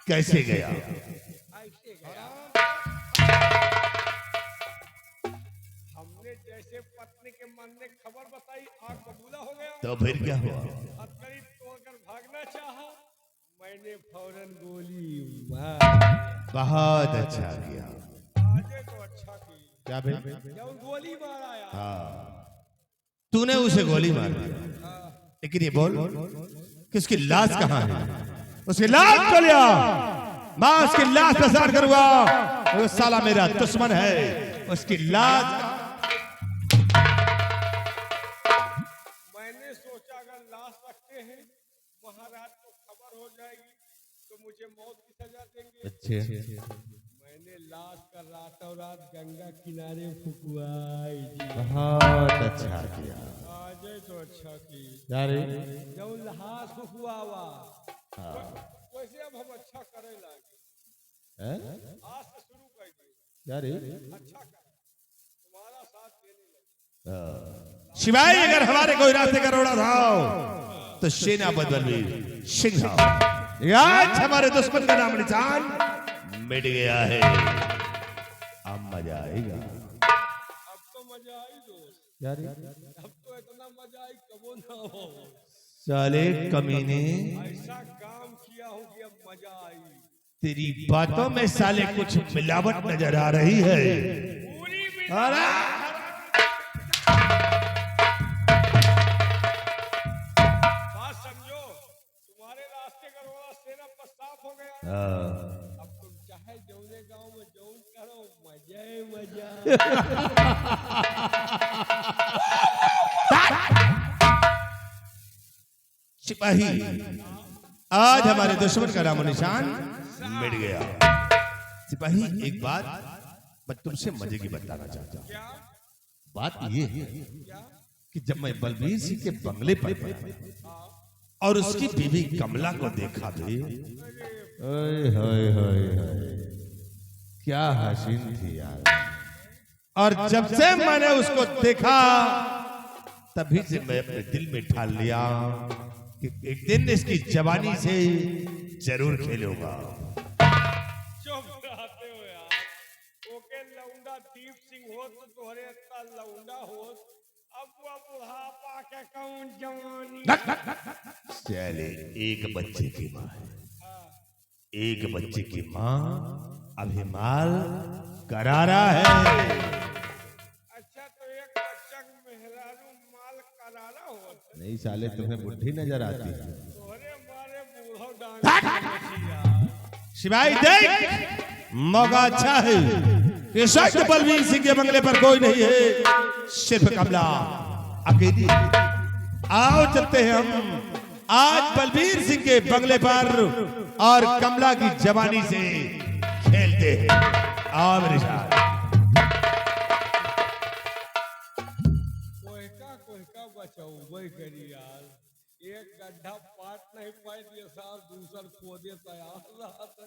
कैसे गया? ऐसे गया। हमने जैसे पत्नी के मन ने खबर बताई, आग बबूला हो गया। तो फिर क्या हुआ? हथकड़ी तोड़कर भागना चाहा, मैंने फौरन गोली मार। बहुत अच्छा किया। आजे तो अच्छा की। क्या भाई? जब गोली मारा हाँ, तूने उसे गोली मार दी, लेकिन ये बोल कि उसकी लाश कहाँ है? उसकी लाश को लिया, मैं उसकी लाश प्रसार करूंगा। वो साला मेरा दुश्मन है, उसकी लाश। मैंने सोचा अगर लाश रखते हैं महाराज को खबर हो जाएगी तो मुझे मौत की सजा देंगे। अच्छे, मैंने लाश का रातों रात गंगा किनारे फुकवाई दी। बहुत अच्छा किया। आजे तो अच्छा की। यार जब लाश फुकवावा वैसे अब हम अच्छा करे लागे। आज से शुरू कर दिए यार अच्छा कर, तुम्हारा साथ देने लगे। शिवाय अगर हमारे कोई रास्ते का रोड़ा था तो सेनापति बलवीर सिंह, आज हमारे दुश्मन का नाम निशान मिट गया है। अब मजा आएगा। अब तो मजा आई दोस्त, यार अब तो इतना मजा आई कबो ना हो। साले कमीने, ऐसा काम किया हो कि अब मजा आई। तेरी बातों में साले कुछ मिलावट नजर आ रही है। पूरी भी अरे बात समझो, तुम्हारे रास्ते का रोड़ा सेना पर साफ हो गया। अब तुम चाहे जौने गांव में जौन करो, मजा ही मजा। सिपाही, आज हमारे दुश्मन का नामो निशान मिट गया। सिपाही, एक बात मैं तुमसे मजे की बताना चाहता हूँ। क्या बात ये है क्या? कि जब मैं बलबीर सिंह के बंगले पर गया और उसकी बीवी कमला को देखा भी, ओए होए होए होए, क्या हसीन थी यार। और जब से मैंने उसको देखा तभी से मैं अपने दिल में ठान लिया कि एक दिन इसकी जवानी से जरूर खेलूंगा। चुप रहते हो यार। ओके लौंडा दीप सिंह हो तो तोहरे इतना लौंडा हो, अब वो बुढ़ापा के कौन जवानी। चले, एक बच्चे की माँ है, एक बच्चे की माँ अभी माल करारा है। अच्छा तो एक बच्चा मेहरारू माल करारा हो, नहीं साले, तुम्हें बुढ़ी नजर आती है। तोहरे मारे बूढ़ो डांग। शिवाई देख, मौका अच्छा है कि शायद बलवीर सिंह के बंगले पर कोई नहीं है, सिर्फ कमला अकेली। आओ चलते हैं हम आज बलवीर सिंह के बंगले पर और कमला की जवानी से खेलते हैं। आओ मेरे साथ। कोहका बचाऊ वही करी यार। एक गड्ढा पाट नहीं पाई दिए साल, दूसर खोदे तैयार रहा था।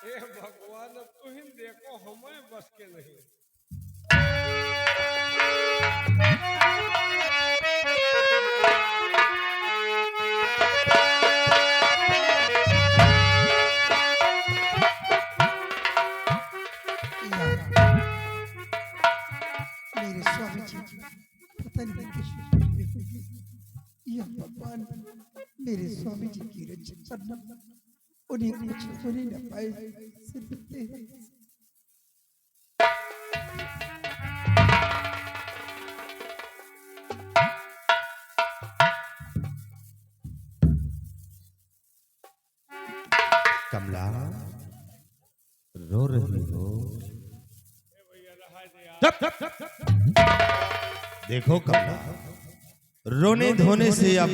हे भगवान, अब तू ही देखो, हमें बस के नहीं। मेरे स्वामी जी पता नहीं कैसे या भगवान मेरे स्वामी जी की रक्षा करना, उन्हें कुछ होने न पाए सिर्फ तेरे। कमला, रो रही हो? देखो कमला, रोने धोने से अब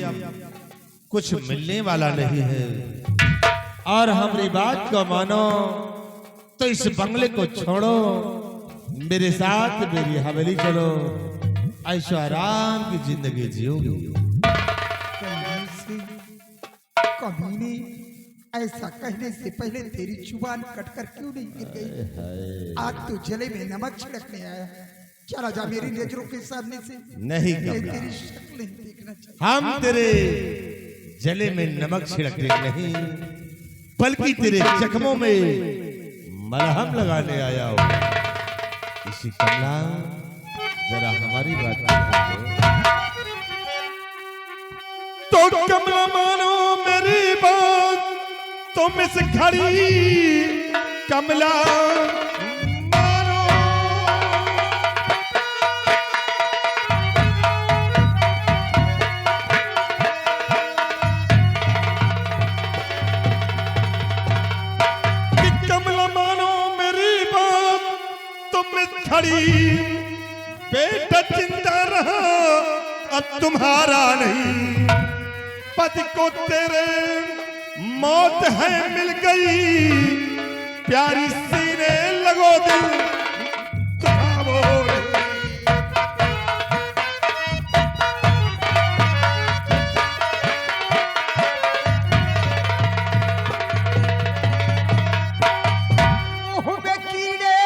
कुछ मिलने वाला नहीं है, और हमारी बात को मानो तो इस बंगले को छोड़ो, मेरे साथ मेरी हवेली चलो, ऐशो आराम की जिंदगी जियोगी। कमीने, ऐसा कहने से पहले तेरी जुबान कटकर क्यों नहीं गिर गई? आज तो जले में नमक छिड़कने आया। चला जा मेरी नजरों के सामने से। नहीं मैं कमला, तेरी शक्ल नहीं देखना चाहता। हम तेरे जले में नमक छिड़कते नहीं, बल्कि तेरे जख्मों में मलहम लगाने आया हूं। इसी कमला जरा हमारी बात तो कमला मानो मेरी बात, तुम इस घड़ी कमला मानो। कि कमला मानो मेरी बात, तुम इस घड़ी बेटा चिंता रहा अब तुम्हारा नहीं। पति को तेरे मौत है मिल गई, प्यारी सीने लगो दिल दुखावो। मुंह में कीड़े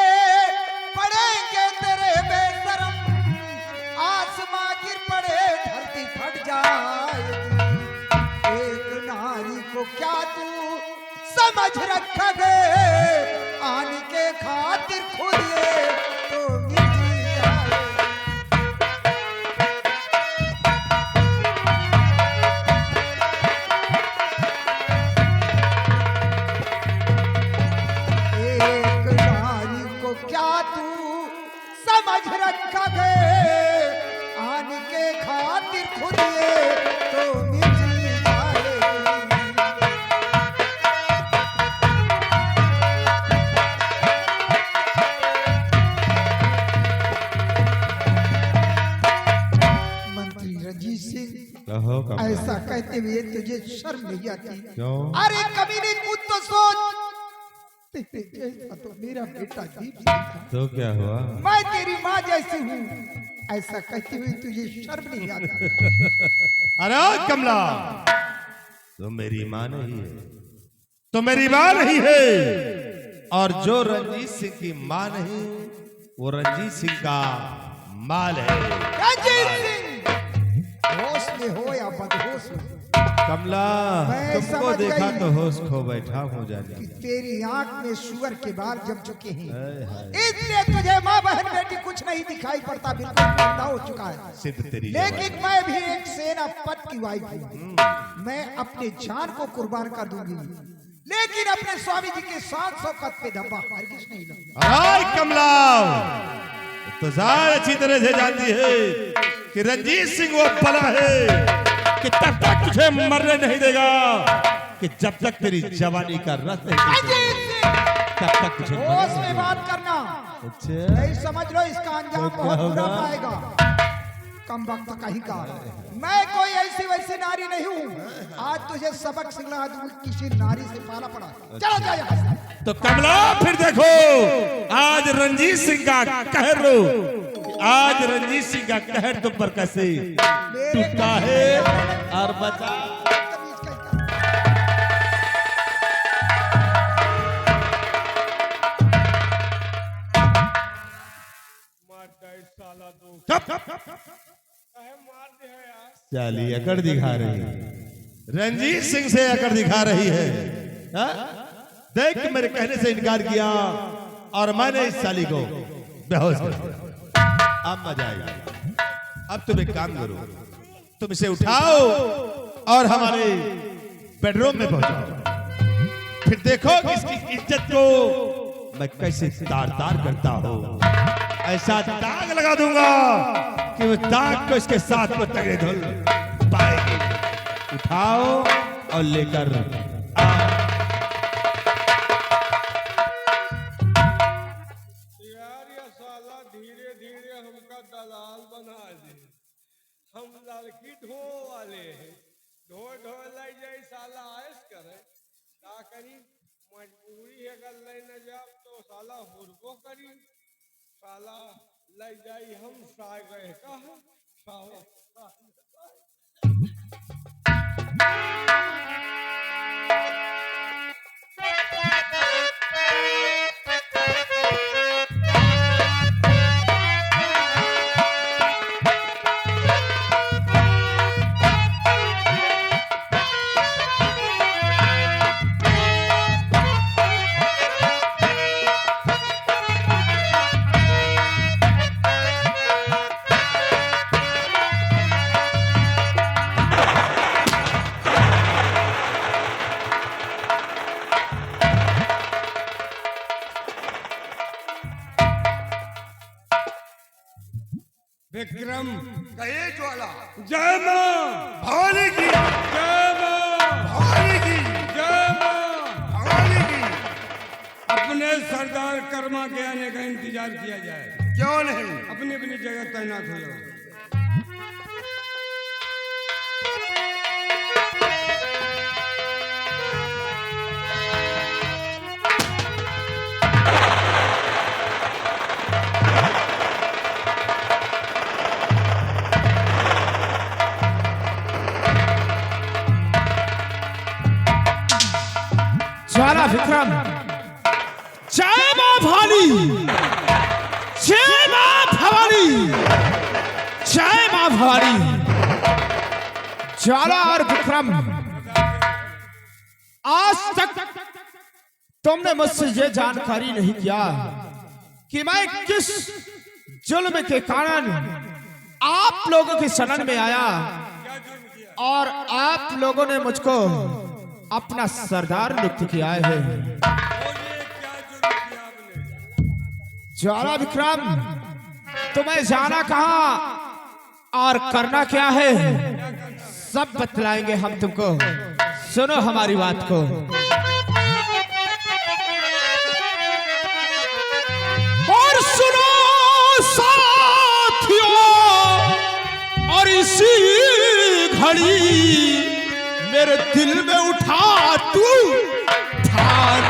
पड़ेंगे तेरे बेशरम, आसमां गिर पड़े धरती फट जाएगी। एक नारी को क्या तू समझ रखा गए, आने के खातिर खुद ये तो मिट जाए। एक नारी को क्या तू समझ रखा गए, आने के खातिर खुद ये तो मिट जाएगी। मंत्री रंजीत सिंह, कहो कमला। ऐसा कहते हुए तुझे शर्म नहीं आती? क्यों? अरे कमीने कुछ तो सोच, तेरे जैसा तो मेरा बेटा दीप सिंह था, तो क्या हुआ? मैं तेरी माँ जैसी हूँ। ऐसा कहते हुए तुझे शर्म नहीं आता? अरे कमला, तो मेरी माँ नहीं है, तो मेरी माँ नहीं है। और जो रंजीत सिंह की माँ नहीं, वो रंजीत सिंह का माल है। रंजीत सिंह, होश में हो या बदहोश में, कमला, मैं तुमको समझ देखा गई तो होश खो बैठा हूँ जाने। कि तेरी आंख में सुअर के बाल जम चुके हैं, हाय हाय। इसलिए तुझे माँ बहन बेटी कुछ नहीं दिखाई पड़ता, बिल्कुल अंधा हो चुका है। सिद्ध तेरी लेकिन मैं भी एक सेनापति की वाइफ हूँ, मैं अपने जान को कुर्बान कर दूंगी, लेकिन अपने स्वामी जी के 700 कद पे धब्बा हरगिज नहीं लगूंगा। हाय कमला, तो ज़ाहिर अच्छी तरह से जानती है कि रंजीत सिंह वो बला है कि तब तक तुझे मरने नहीं देगा, कि जब तक तेरी जवानी का रस नहीं रंजीत सिंह, तब तक तुझे मरने होश नहीं में देगा। बात करना, अच्छा, नहीं समझ लो इसका अंजाम तो बहुत क्या बुरा होगा? पाएगा। कम वक्त कहीं का, मैं कोई ऐसी वैसी नारी नहीं हूँ। आज तुझे सबक सिखला दूंगी, किसी नारी से पाला पड़ा। चलो जा यहाँ से। तो कमला फिर देखो, आज रंजीत सिंह का कहर लो, आज रंजीत सिंह का कहर तुम पर कैसे टूटा है और बचा। मार दे साला दो चुप। काहे मार दे है यार। चाली अकड़ दिखा रही है, रंजीत सिंह से अकड़ दिखा रही है। हा? देख मेरे कहने से इनकार किया और मैंने इस साली को बेहोश कर दिया। अब मजा आएगा। अब तुम एक काम करो, तुम इसे उठाओ और हमारे बेडरूम में पहुंचाओ, फिर देखो कि इसकी इज्जत को मैं कैसे तार तार करता हूँ। ऐसा दाग लगा दूंगा कि वो दाग को इसके साथ में तगड़े धुल पाएगी। उठाओ और लेकर आओ। यार ये साला धीरे धीरे हमका दलाल बना दे। हम लड़की ढो वाले हैं, ढो ढो ले जाए साला आयस करे, का करी मजबूरी है, अगर ले न जाओ तो साला हुरबो करी, साला ले जाई हम सा गए कहा साला बाद कर्मा के आने का इंतजार किया जाए। क्यों नहीं? अपनी अपनी जगह तैनात हो जाओ। ज्वाला विक्रम, जय मां भानी, जय मां भवानी, जय मां भवानी। ज्वाला और विक्रम, आज तक तुमने मुझसे ये जानकारी नहीं किया कि मैं किस जुल्म के कारण आप लोगों की शरण में आया और आप लोगों ने मुझको अपना सरदार नियुक्त किया है। ज्वाला विक्रम, तुम्हें जाना कहां और करना क्या है, सब बतलाएंगे हम तुमको। सुनो हमारी बात को। और सुनो साथियों, और इसी घड़ी मेरे दिल में उठा तू ठान।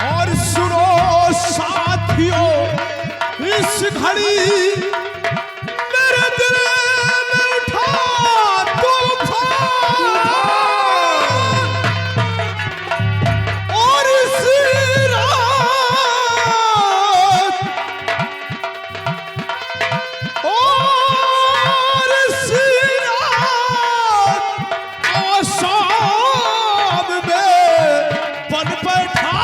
और सुनो साथियों, इस घड़ी मेरे दिल में उठा तूफान। और इसी रात, और इसी रात आसाम में बन बैठा।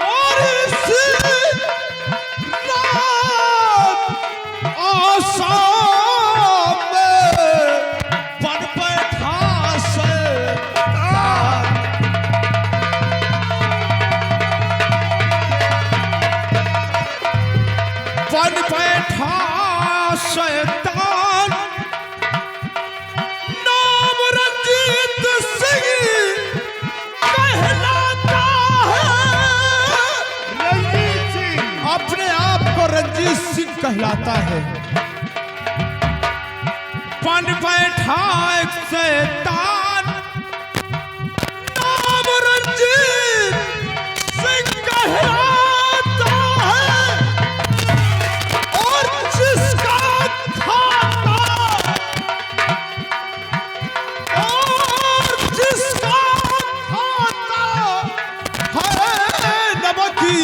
और इसी रात आसाम में बन बैठा सरदार। बन बैठा शैतान, नाम रंजीत सिंह कहलाता है। रंजीत सिंह, अपने आप को रंजीत सिंह कहलाता है। बन बैठा एक शैतान, नाम रंजीत सिंह कहलाता है। और जिसका खाता, और जिसका खाता है नमकी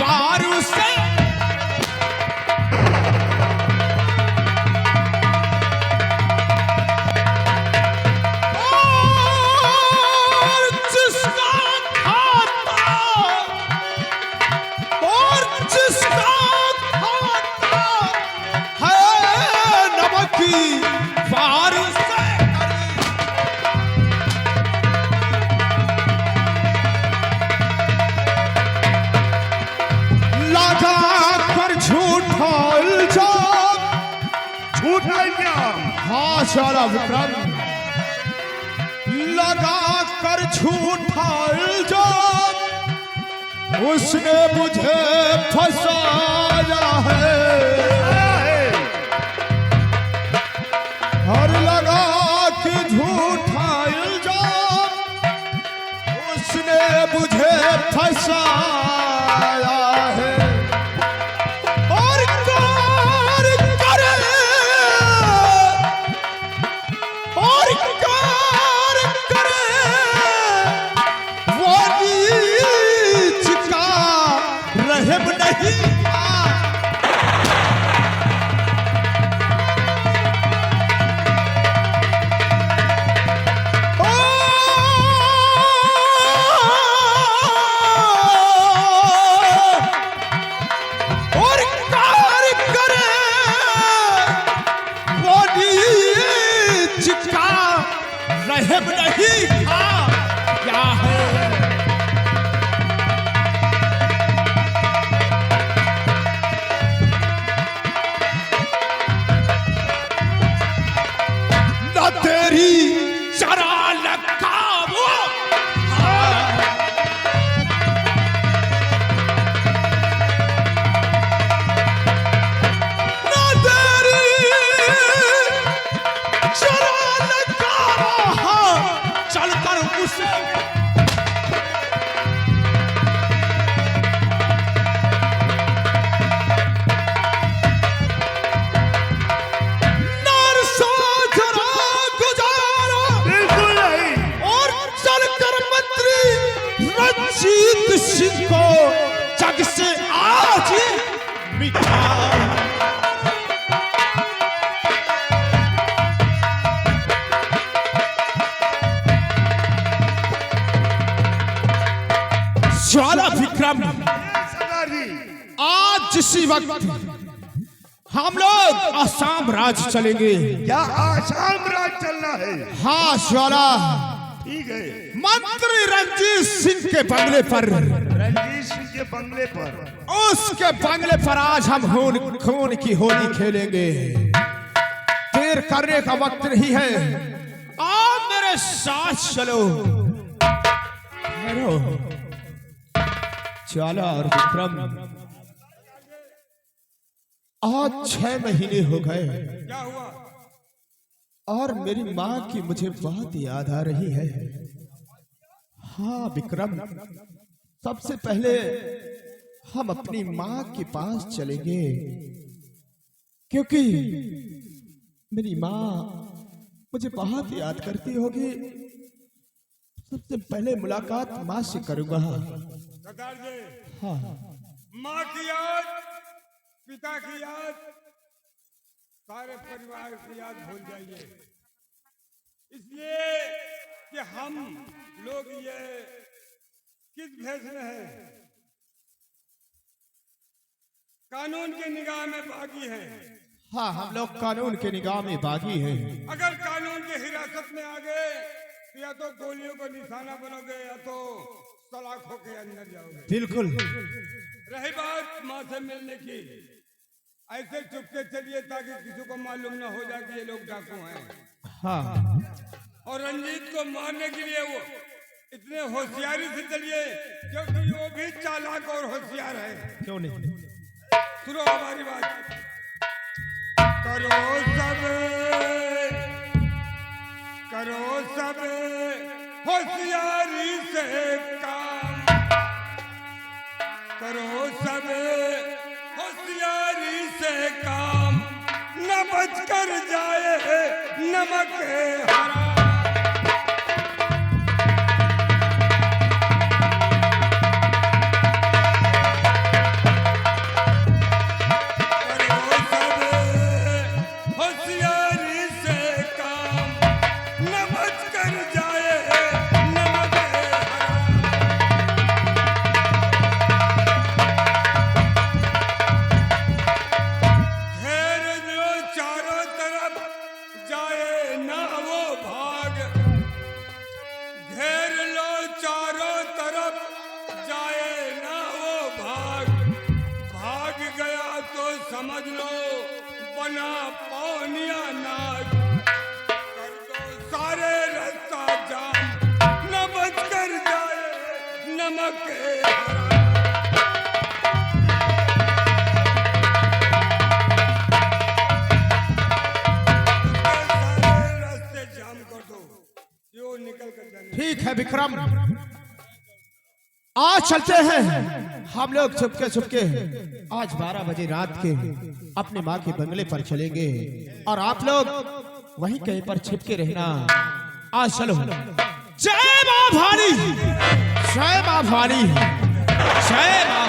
वार उसे। और जिसका खाता, और जिसका खाता है नमकी वार उसे। लगा कर झूठा इल्जाम, झूठ नहीं क्या? हाँ ज्वाला विक्रम, लगा कर झूठा इल्जाम उसने मुझे फंसाया है। हर लगा के झूठा इल्जाम उसने मुझे फंसाया है। और कार करे, और कार करे वो नीच का रहम नहीं था। और कार करे वो नीच मीठा। ज्वाला विक्रम, सरदार जी, आज इसी वक्त हम लोग आसाम राज चलेंगे। क्या आसाम राज चलना है? हाँ ज्वाला, ठीक है। मंत्री रंजीत सिंह के बंगले पर, रणजीत सिंह के बंगले पर, उसके बंगले पर आज हम खून की होली खेलेंगे। देर करने का वक्त नहीं है, आप मेरे साथ चलो। हेलो ज्वाला और विक्रम, आज 6 महीने हो गए क्या हुआ? और मेरी माँ की मुझे बहुत याद आ रही है। हाँ विक्रम, सबसे पहले हम अपनी माँ के पास चलेंगे, क्योंकि मेरी माँ मुझे बहुत याद करती होगी। सबसे पहले मुलाकात माँ से करूंगा। सरदार जी, हाँ माँ की याद, पिता की याद, सारे परिवार की याद भूल जाइए। इसलिए कि हम लोग ये किस भेष में है, कानून की निगाह में बागी है। हाँ, हम लोग कानून के निगाह में बागी हैं। अगर कानून की हिरासत में आ गए तो या तो गोलियों को निशाना बनोगे या तो सलाखों के अंदर जाओगे। बिल्कुल। रही बात माँ से मिलने की, ऐसे चुपके चलिए ताकि किसी को मालूम ना हो जाए कि ये लोग डाकू हैं। हाँ और रंजीत को मारने के लिए वो इतने होशियारी से चलिए, क्योंकि वो भी चालाक और होशियार है। क्यों नहीं। सुनो हमारी बात, करो सब होशियारी से काम, करो सब होशियारी से काम, न बच कर जाए नमक हराम। समझ लो बना पौनिया नाच, कर दो सारे रास्ता जाम, न बच कर जाए नमक सारे रास्ते जाम कर दो, यो निकल कर जाने। ठीक है विक्रम, आज चलते हैं हम लोग छुपके छुपके। आज 12 बजे रात के अपने माँ के बंगले पर चलेंगे और आप लोग वहीं कहीं पर छिपके रहना। आज चलो। जय माँ भवानी, जय माँ भवानी, जय माँ।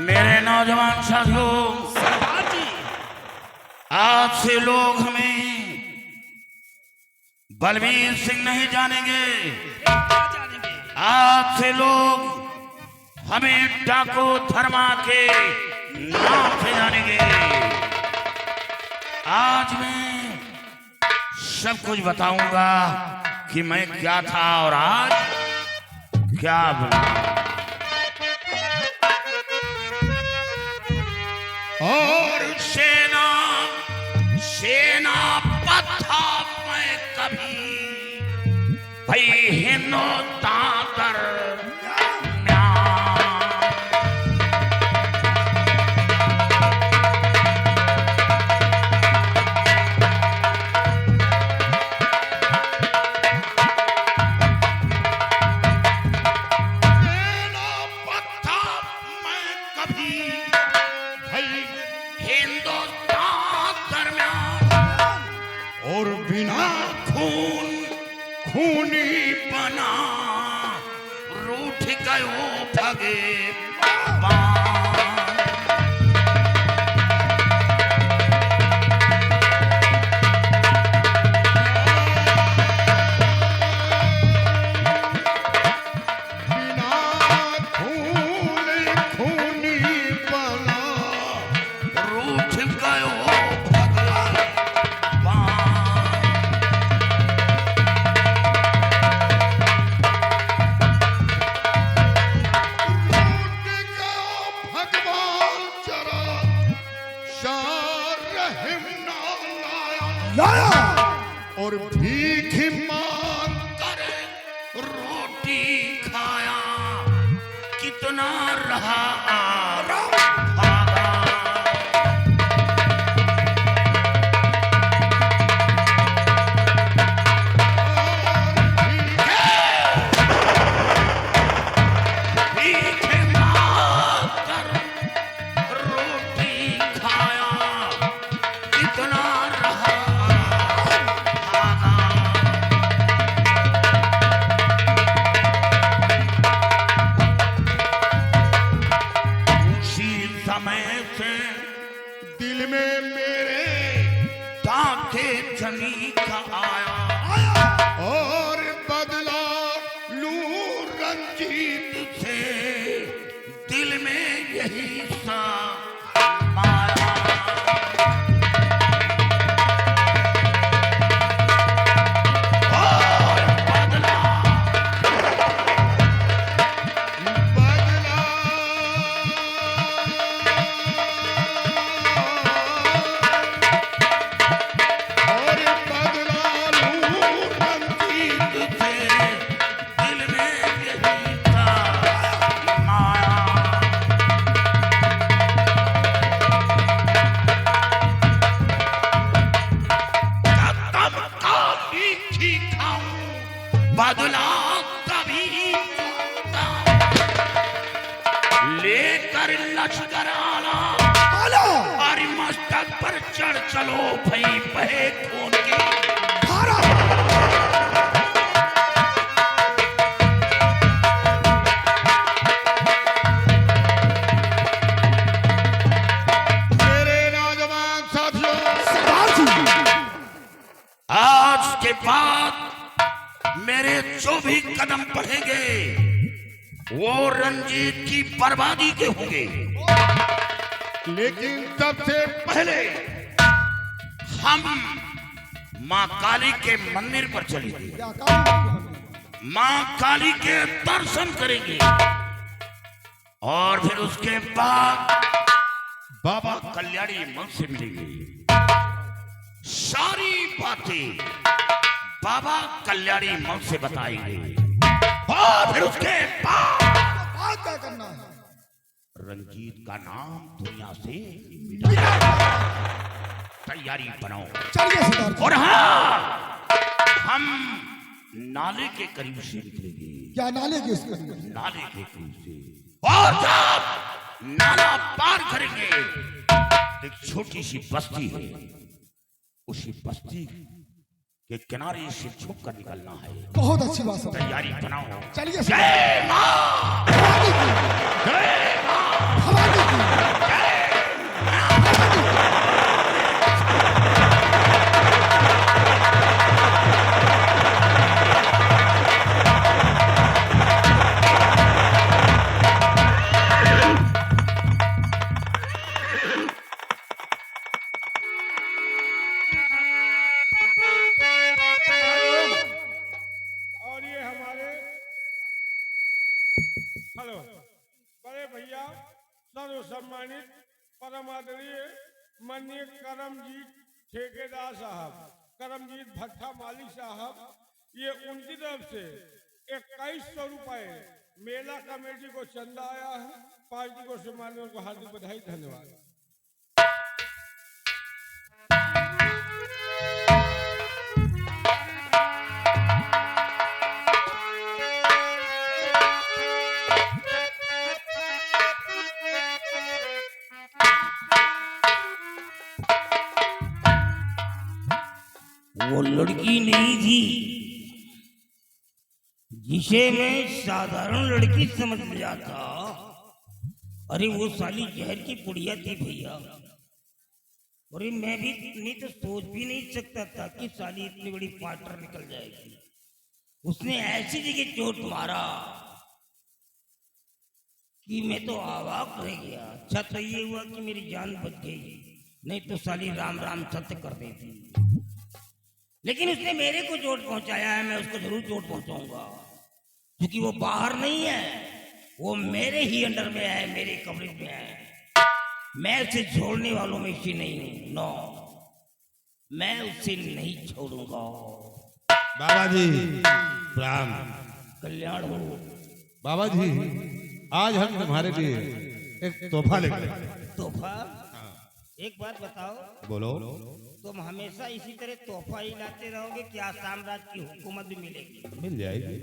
मेरे नौजवान साथियों, आज से लोग हमें बलबीर सिंह नहीं जानेंगे, आज से लोग हमें डाकू धर्मा के नाम से जानेंगे। आज मैं सब कुछ बताऊंगा कि मैं क्या था और आज क्या बना। और सेना पथा मैं कभी भाई हिंदुस्तान गयो भगे और भीख मांग कर रोटी खाया कितना रहा दिल में मेरे ताके जनी का आया और बदला लूं रंजीत से दिल में यही सा माया और बदला बदला तभी लेकर लश्कर आला और मस्तक पर चढ़ चलो भई बहे खून की धारा मेरे नौजवान साथियों आज के बाद मेरे जो भी कदम बढ़ेंगे वो रंजीत की बर्बादी के होंगे लेकिन सबसे पहले हम मां काली के मंदिर पर चलेंगे मां काली के दर्शन करेंगे और फिर उसके बाद बाबा कल्याणी मन से मिलेंगे सारी बातें बाबा कल्याणी मन से बताएंगे और फिर उसके बाद क्या करना है? रंजीत का नाम दुनिया से मिटाना तैयारी बनाओ चलिए सिद्धार्थ। और हाँ हम नाले के करीब से निकलेंगे क्या नाले के उसके नाले के करीब से और जब नाला पार करेंगे एक छोटी सी बस्ती है उसी बस्ती के किनारे से छुप कर निकलना है बहुत अच्छी बात है। तैयारी बनाओ चलिए जय मां जय मां और ये हमारे हेलो बड़े भैया सर्व सम्मानित परम आदरणीय माननीय करमजीत ठेकेदार साहब करमजीत भट्टा मालिक साहब ये उनकी तरफ से 2100 रुपए मेला कमेटी को चंदा आया है पार्टी को सम्मान को हार्दिक बधाई धन्यवाद। वो लड़की नहीं थी इसे मैं साधारण लड़की समझ लिया था। अरे वो साली जहर की पुड़िया थी भैया। अरे मैं तो सोच भी नहीं सकता था कि साली इतनी बड़ी पार्टनर निकल जाएगी। उसने ऐसी जगह चोट मारा कि मैं तो अवाक रह गया। अच्छा तो ये हुआ कि मेरी जान बच गई, नहीं तो साली राम राम सत्य कर देती। लेकिन उसने मेरे को चोट पहुंचाया है, मैं उसको जरूर चोट पहुंचाऊंगा, क्योंकि वो बाहर नहीं है, वो मेरे ही अंडर में है, मेरे कवरेज में है। मैं उसे छोड़ने वालों में से नहीं हूं। नो, मैं उसे नहीं छोड़ूंगा। बाबा जी प्रणाम। कल्याण हो। बाबा जी आज हम तुम्हारे लिए एक तोहफा लेकर आए। तोहफा? एक बात बताओ, बोलो। तुम हमेशा इसी तरह तोहफा ही लाते रहोगे, क्या साम्राज्य की हुकूमत भी मिलेगी? मिल जाएगी,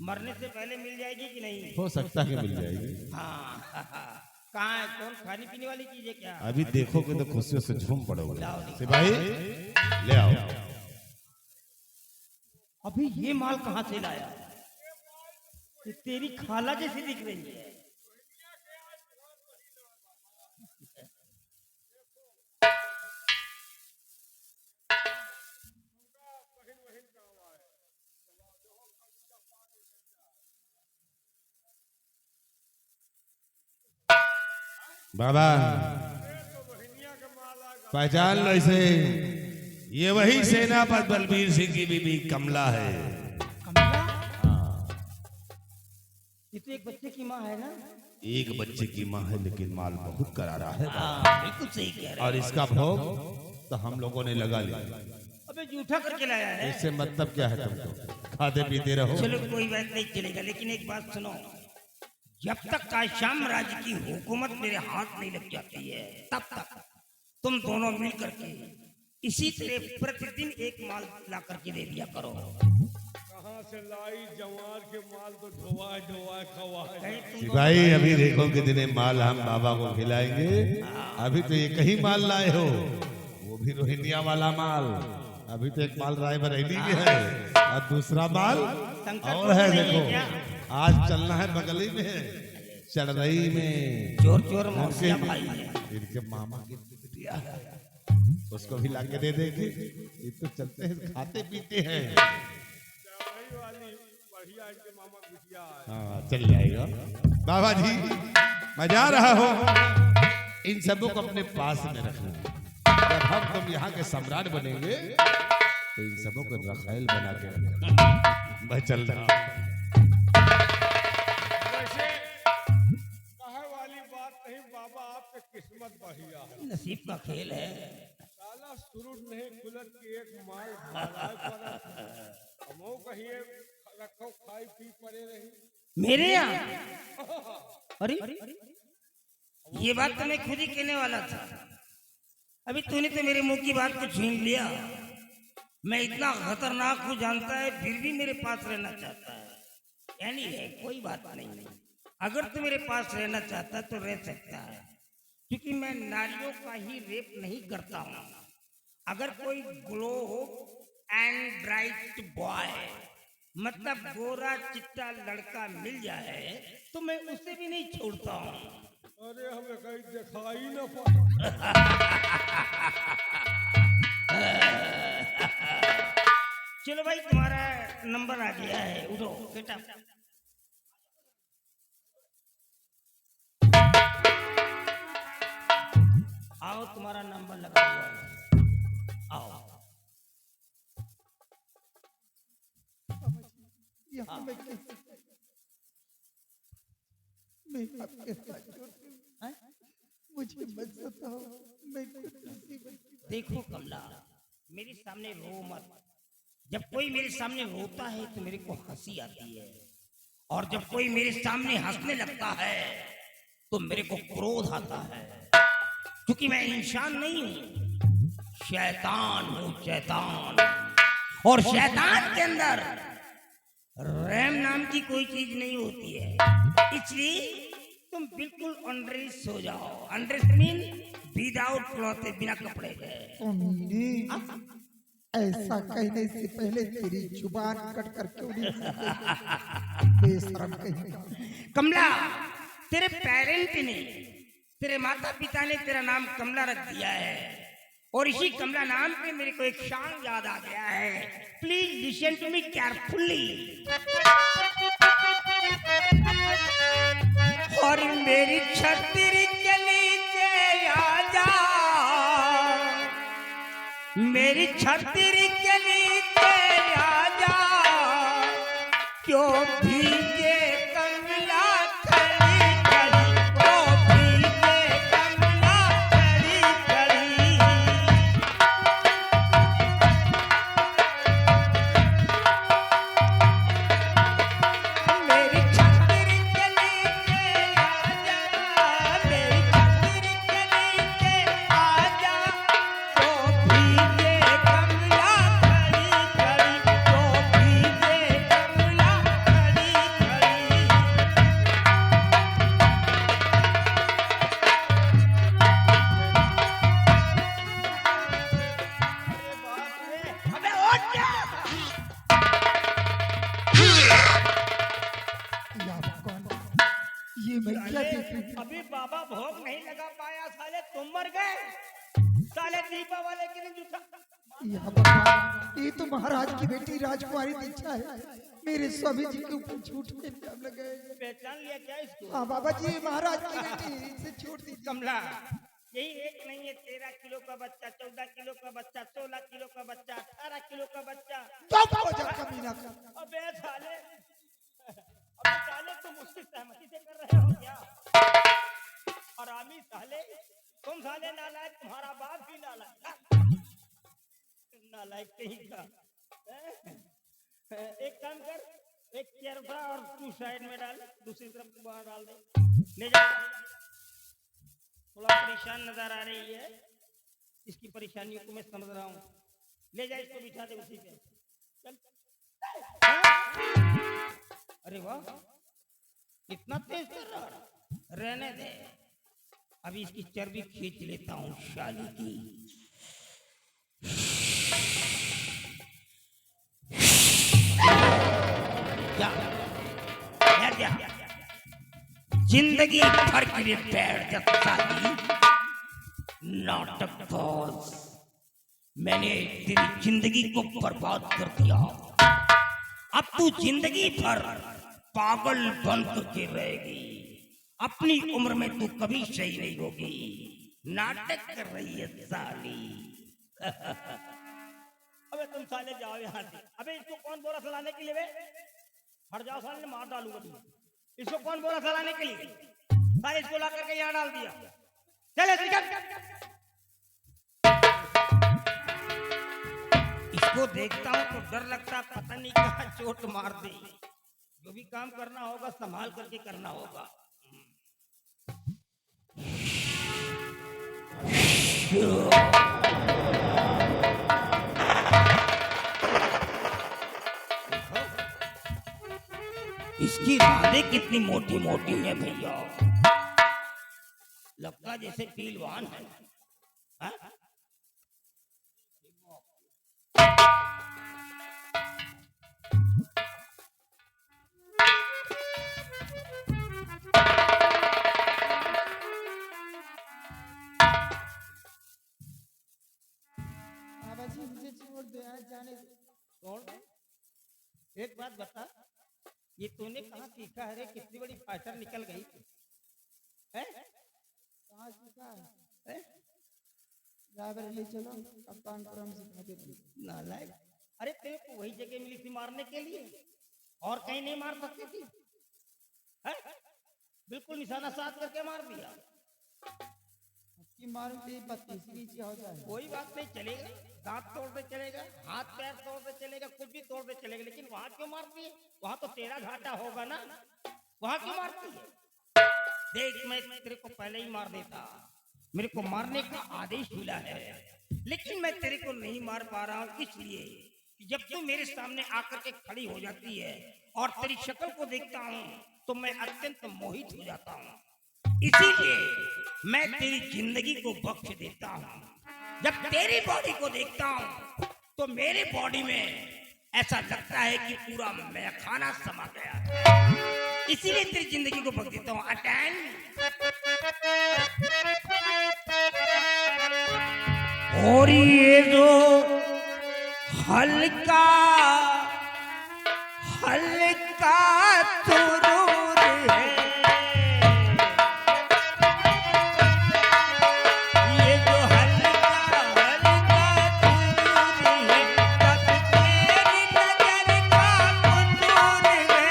मरने से पहले मिल जाएगी कि नहीं? हो सकता है मिल जाएगी। हाँ कहाँ है? कौन खाने पीने वाली चीज है क्या? अभी देखोगे तो खुशियों से झूम पड़ोगे। लाओ दिखाओ। सिपाही ले आओ। अभी ये माल कहाँ से लाया? ये तेरी खाला जैसी दिख रही है। बाबा पहचान लो इसे, ये वही सेनापति बलबीर सिंह की बीबी कमला है। ये तो एक बच्चे की माँ है ना? एक बच्चे की माँ है, लेकिन माल बहुत करारा है। बिल्कुल सही कह रहे और इसका भोग तो हम लोगों ने लगा लिया। अबे जूठा करके लाया है। इससे मतलब क्या है? तुमको खाते पीते रहो। चलो कोई बात नहीं, चलेगा। लेकिन एक बात सुनो, जब तक काशाम राज्य की हुकूमत मेरे हाथ नहीं लग जाती है, तब तक तुम दोनों मिल करके इसी तरह प्रतिदिन एक माल ला करके दे दिया करो। कहाँ से लाई जवान के माल तो ढोआ ढोआ खवा। भाई अभी देखो कितने माल हम बाबा को खिलाएंगे। अभी तो एक ही माल लाए हो, वो भी रोहिणिया वाला माल। अभी तो एक माल रायबरेली में है और दूसरा माल और है। देखो आज चलना है बगली में, चढ़ई में। चोर चोर मौसिया भाई है। इनके मामा की बिटिया है, उसको भी लाके दे देंगे। ये तो चलते हैं, खाते पीते हैं। बढ़िया इनके मामा बिटिया है। हाँ चल जाएगा। बाबा जी मैं जा रहा हूँ, इन सबों को अपने पास में रखना। जब हम तुम यहाँ के सम्राट बनेंगे तो इन सबों को रखाइल बना के रखना। मैं चल रहा हूँ। वैसे कहे वाली बात नहीं बाबा, आपके किस्मत बढ़िया है। नसीब का खेल है। साला शुरू नहीं खुलत की एक माल भागाए पड़ा। हमो कहिए रखो खाई पी पड़े रही। मेरे यहाँ? अरे ये बात तो मैं खुद ही कहने वाला था। अभी तूने तो मेरे मुंह की बात को छीन लिया। मैं इतना खतरनाक हूँ जानता है, फिर भी मेरे पास रहना चाहता है। यानी है कोई बात नहीं। अगर तू मेरे पास रहना चाहता है तो रह सकता है, क्योंकि मैं नारियों का ही रेप नहीं करता हूँ। अगर कोई ग्लो एंड ब्राइट बॉय, मतलब गोरा चिट्टा लड़का मिल जाए तो मैं उसे भी नहीं छोड़ता हूँ। अरे हमें कहीं दिखाई ना पड़ा। चलो भाई तुम्हारा नंबर आ गया है, उठो बेटा। आओ तुम्हारा नंबर लगा हुआ है, आओ। यहाँ मैं कैसे, मैं आपके साथ जोड़ती हूँ। मुझे मत सताओ, मैं कुछ मुसीबत की देखो कमला, मेरे सामने रो मत। जब कोई मेरे सामने रोता है तो मेरे को हंसी आती है, और जब कोई मेरे सामने हंसने लगता है तो मेरे को क्रोध आता है, क्योंकि मैं इंसान नहीं हूं, शैतान हूं, शैतान। और शैतान के अंदर रैम नाम की कोई चीज नहीं होती है। इसलिए तुम बिल्कुल अनड्रेस हो जाओ। अनड्रेस मीन विदाउट क्लॉथ, बिना कपड़े के। ऐसा कहने से पहले तेरी जुबान कट कर क्यों नहीं निकली? बेशरम कहीं का। कमला, तेरे पेरेंट ने, तेरे माता पिता ने तेरा नाम कमला रख दिया है और इसी कमला नाम पे मेरे को एक शान याद आ गया है। Please listen to me carefully. और मेरी छतरी के नीचे आजा, मेरी छतरी के नीचे आजा, क्यों भीगे कमला खड़ी खड़ी, क्यों भीगे कमला खड़ी खड़ी। मेरी छतरी के नीचे आजा, मेरी छतरी के नीचे आजा, क्यों भीगे कमला खड़ी खड़ी, क्यों भीगे कमला खड़ी खड़ी। अबे उठ जा। या भगवान, ये मैं क्या देख रही हूँ? अभी बाबा भोग नहीं लगा पाया, साले तुम मर गए। साले दीपा वाले के लिए जूठा। या भगवान, ये तो महाराज की बेटी राजकुमारी दीक्षा है। मेरे स्वामी जी के ऊपर झूठे इल्जाम लगाए गए। पहचान लिया क्या इसको? हाँ बाबा जी, महाराज की बेटी, इसे छोड़ दीजिए। कमला, यही एक नहीं है, 13 किलो का बच्चा, 14 किलो का बच्चा, 16 किलो का बच्चा, 18 किलो का बच्चा। चुप हो जा कमीना का। अबे साले, अबे साले तुम उसकी सहमति से कर रहे हो क्या? हरामी साले, तुम साले नालायक, तुम्हारा बाप भी नालायक। नालायक कहीं का। एक काम कर, एक चेयर उठा और तू साइड में डाल, दूसरी तरफ बाहर डाल दे। ले जा। थोड़ा परेशान नजर आ रही है, इसकी परेशानियों को मैं समझ रहा हूँ। ले जा, इसको बिठा दे उसी पे। चल। अरे वाह, इतना तेज कर रहा है। रहने दे, अभी इसकी चर्बी खींच लेता हूँ शाली की। क्या? बैठ जा। जिंदगी भर के लिए बैठ जा साली। नाटक बाज, मैंने तेरी जिंदगी को बर्बाद कर दिया। अब तू जिंदगी भर पागल बन करके रहेगी। अपनी उम्र में तू कभी सही नहीं होगी। नाटक कर रही है साली। अबे तुम साले जाओ यहाँ से। अबे इसको कौन बोला सलाने के लिए? बे हट जाओ साले, मार डालूंगा तुम। इसको कौन बोला सलाने के लिए? साले इसको ला करके यहाँ डाल दिया। चले निकल। इसको देखता हूँ तो डर लगता, पता नहीं कहाँ चोट मार दे। जो भी काम करना होगा संभाल करके करना होगा। इसकी राधे कितनी मोटी मोटी है भैया, लगता जैसे पीलवान है। हाँ? बाबा जी मुझे छोड़ दो यार, जाने दो। छोड़ दे। एक बात बता, ये तूने कहाँ सीखा है रे? कितनी बड़ी फाइटर निकल गई है? कहाँ सीखा है? हैं? ड्राइवर ले चलो, कप्तान को हम सिखा देते। नालायक। अरे तेरे को वही जगह मिली थी मारने के लिए, और कहीं नहीं मार सकती थी? हैं? बिल्कुल निशाना साध करके मार दिया। की मारूं तो 32 नीचे हो जाए। कोई बात नहीं, चलेगा। दांत तोड़ते चलेगा, हाथ पैर तोड़ते चलेगा, कुछ भी तोड़ते चलेगा, लेकिन वहां क्यों मारती है? वहां तो तेरा घाटा होगा ना, वहां क्यों मारती है? देख, मैं तेरे को पहले ही मार देता। मेरे को मारने का आदेश मिला है, लेकिन मैं तेरे को नहीं मार पा रहा हूँ, इसलिए कि जब तू मेरे सामने आकर के खड़ी हो जाती है और तेरी शक्ल को देखता हूँ तो मैं अत्यंत मोहित हो जाता हूँ। इसीलिए मैं तेरी जिंदगी को बख्श देता हूँ। जब तेरी बॉडी को देखता हूँ तो मेरी बॉडी में ऐसा लगता है कि पूरा मैखाना समा गया। इसीलिए तेरी जिंदगी को बक देता हूँ। अटैन और ये जो हल्का हल्का सुरूर है, ये जो हल्का हल्का सुरूर है, तब तेरी नजर का कुसूर है।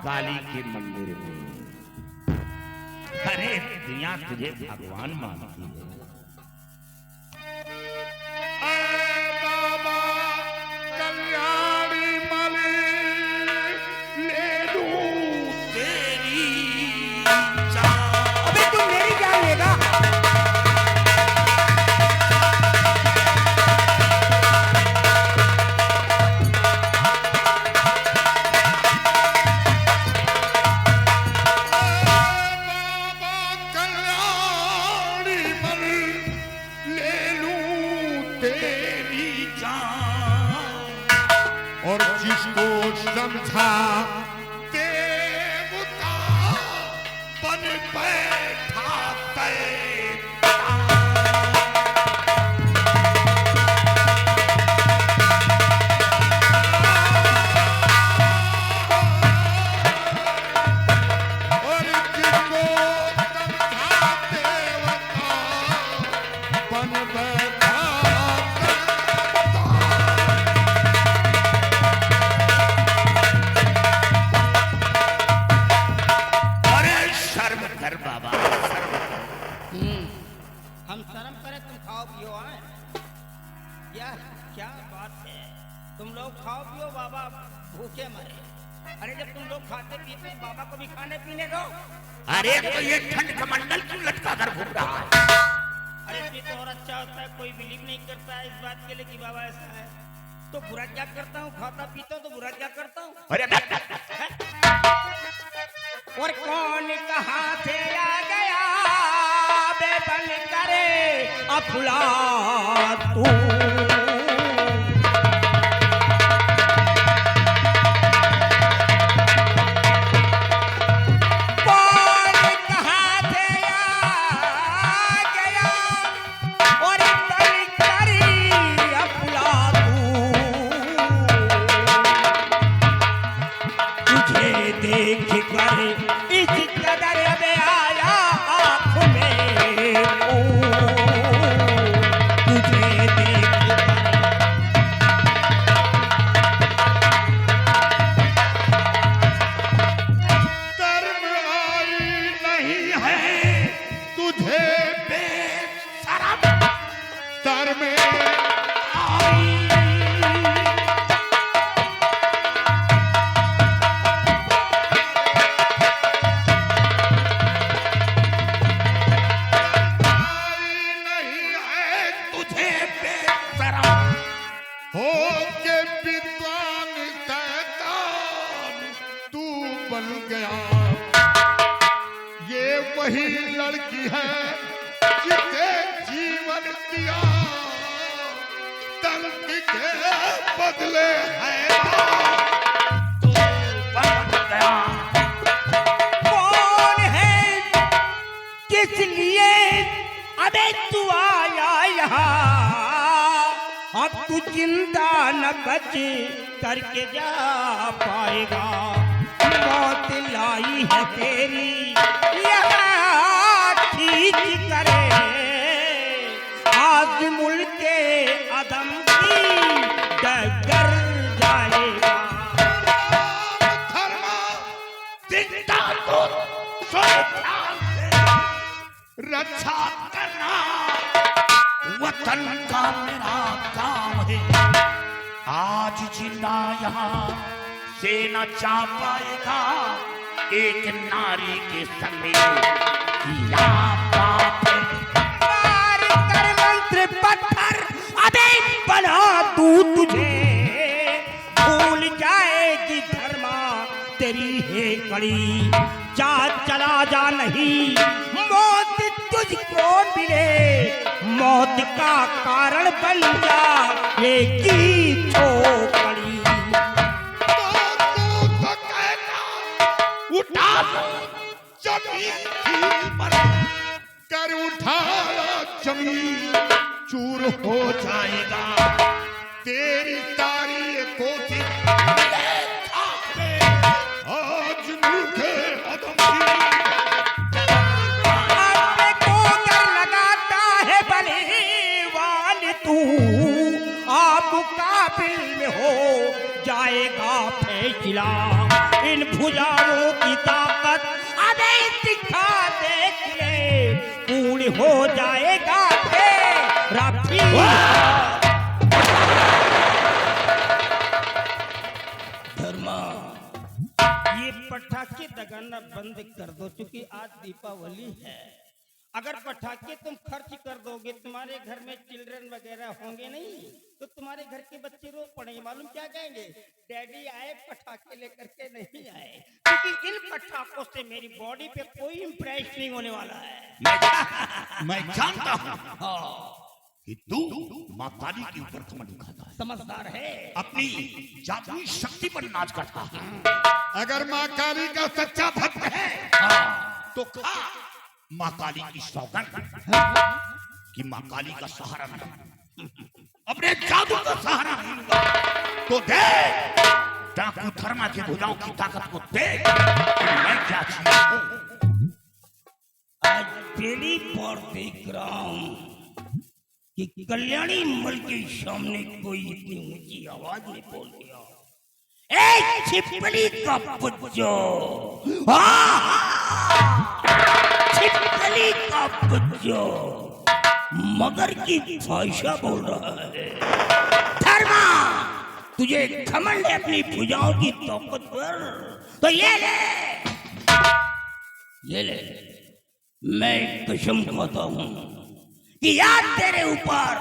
काली के मंदिर में। अरे दुनिया तुझे भगवान मानती है। बाबा कल्याणी मलि ले लूं तेरी जान। अबे तू मेरी जान लेगा? और जिसको समझा देवता बन बैठा और जिसको समझा देवता बन बैठा। बाबा हम शर्म करें, तुम खाओ पियो आए। क्या क्या बात है, तुम लोग खाओ पियो, बाबा भूखे मरे। अरे जब तुम लोग खाते पीते बाबा को भी खाने पीने दो। अरे तो ये ठंड कमंडल क्यों लटका कर घूम रहा है? अरे ये तो और अच्छा होता है, कोई बिलीव नहीं करता है इस बात के लिए कि बाबा ऐसा है, तो बुरा क्या करता हूँ, खाता पीता हूँ तो बुरा क्या करता हूँ। और कौन कहाँ से आ गया बेबन करे अफलातून। दर में हो के विद्वान शैतान तू बन गया। ये वही लड़की है जिसे जीवन दिया, तंग के बदले है तू बन गया। कौन है, किस लिए अबे तू आया यहाँ? अब तू जिंदा न बच करके जा पाएगा। मौत लाई है तेरी यहाँ ठीक करे, आज मुल्के अदम की डगर जाएगा। धर्मा जिंदा तो शैतान से रक्षा करना वतन का मेरा काम है। आज जिंदा यहाँ से न जा पाएगा, एक नारी के संग किया पाप है। मार कर मंत्र पत्थर अबे बना दूं तुझे, भूल जाएगी धर्मा तेरी है कड़ी। जा चला जा नहीं मौत तुझको मिले, मौत का कारण बन जा ये की छोकरी। तू तो कहना उठा लो जमीन की पर कर उठाया जमीन चूर हो जाएगा तेरी तारी कोशिश आज मुझे अदम अपने को कर लगाता है बलवान तू, आप काबिल में हो जाएगा फैसला। इन भुजाओं की ताकत अबे दिखा देख ले, पूर्ण हो जाएगा तेरा धर्मा। ये पटाखे दगाना बंद कर दो, क्योंकि आज दीपावली है। अगर पटाखे तुम खर्च कर दोगे, तुम्हारे घर में चिल्ड्रन वगैरह होंगे नहीं, तो तुम्हारे घर के बच्चे रो पड़ेंगे। मालूम क्या कहेंगे? डैडी आए पटाखे लेकर के नहीं आए। क्योंकि इन पटाखों से मेरी बॉडी पे कोई इम्प्रेस नहीं होने वाला है। मैं जानता हूँ कि तू माँ काली के ऊपर घमंड दिखाता है, समझदार है। अपनी जादुई शक्ति पर नाच करता है। अगर माँ काली का सच्चा भक्त है तो खा माँ काली की सौगंध कि माँ काली का सहारा नहीं, अपने जादू का सहारा नहीं लूंगा। तो देख डाकू धर्मा के भुजाओं की ताकत को देख मैं क्या चीज हूँ। आज पहली बार देख रहा हूँ कि कल्याणी मल के सामने कोई इतनी ऊंची आवाज में बोल गया। ए छिपकली का बच्चो, छिपकली का बच्चो, मगर की भाषा बोल रहा है। धर्मा तुझे घमंड है अपनी भुजाओं की ताकत पर, तो ये ले मैं कसम खाता हूं कि याद तेरे ऊपर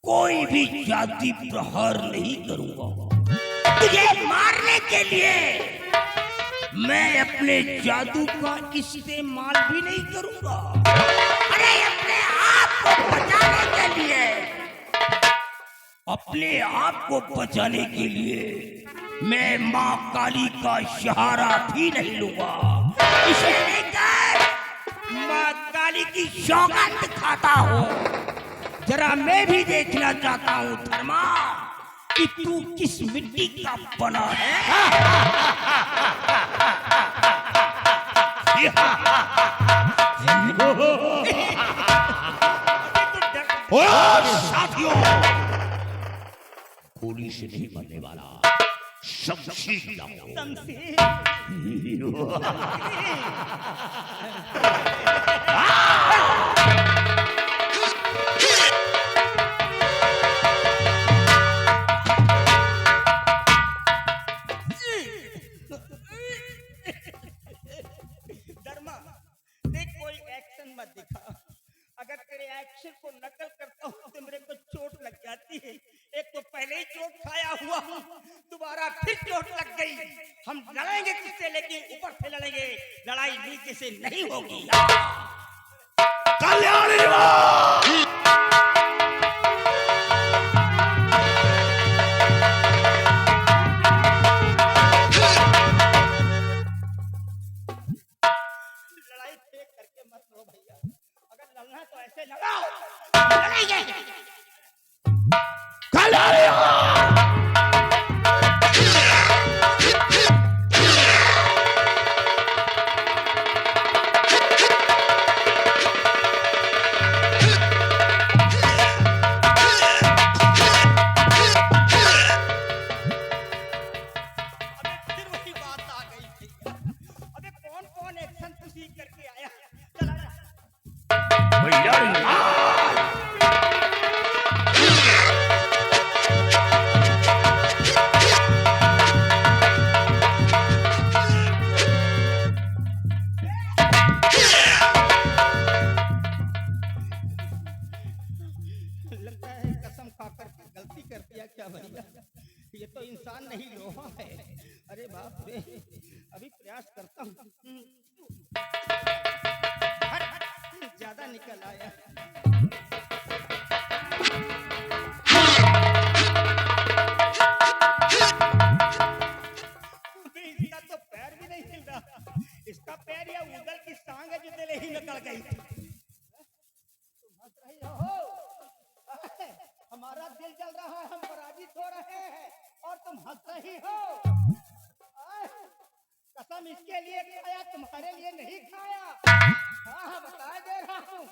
कोई भी जाति प्रहार नहीं करूंगा। तुझे मारने के लिए मैं अपने जादू का इस्तेमाल भी नहीं करूंगा। अरे अपने आप को बचाने के लिए, अपने आप को बचाने के लिए मैं माँ काली का सहारा भी नहीं लूंगा। इसे लेकर माँ काली की सौगंध खाता हूँ। जरा मैं भी देखना चाहता हूँ धर्मा कि तू किस मिट्टी का बना है। साथियों गोली से नहीं मरने वाला शमशीर लाओ। एक्शन को नकल करता हूँ तो मेरे को चोट लग जाती है। एक तो पहले ही चोट खाया हुआ हूँ, दोबारा फिर चोट लग गई। हम लड़ेंगे किससे, लेकिन ऊपर से लड़ेंगे, लड़ाई नीचे से नहीं होगी। कल्याणी लड़ाई फेंक करके मत लो भैया, अगर लड़ना है तो ऐसे लड़ाओ, लड़ाइए। कल्याणी फिर वही बात आ गई भैया। अबे कौन कौन एक्शन तू सीख करके आया? चला जा। भैया लगता है कसम खाकर के गलती कर दिया क्या भैया? ये तो इंसान नहीं लोहा है। अरे बाप रे, अभी प्रयास करता हूँ। हट, हट, ज्यादा निकल आया। अबे इसका तो पैर भी नहीं हिल रहा। इसका पैर या उदल की टांग है जो दिले ही निकल गई। तुम हंस रही हो? हमारा दिल जल रहा है, हम पराजित हो रहे हैं और तुम हंस रही हो। कसम इसके लिए खाया, तुम्हारे लिए नहीं खाया। हाँ हाँ बता दे रहा हूँ,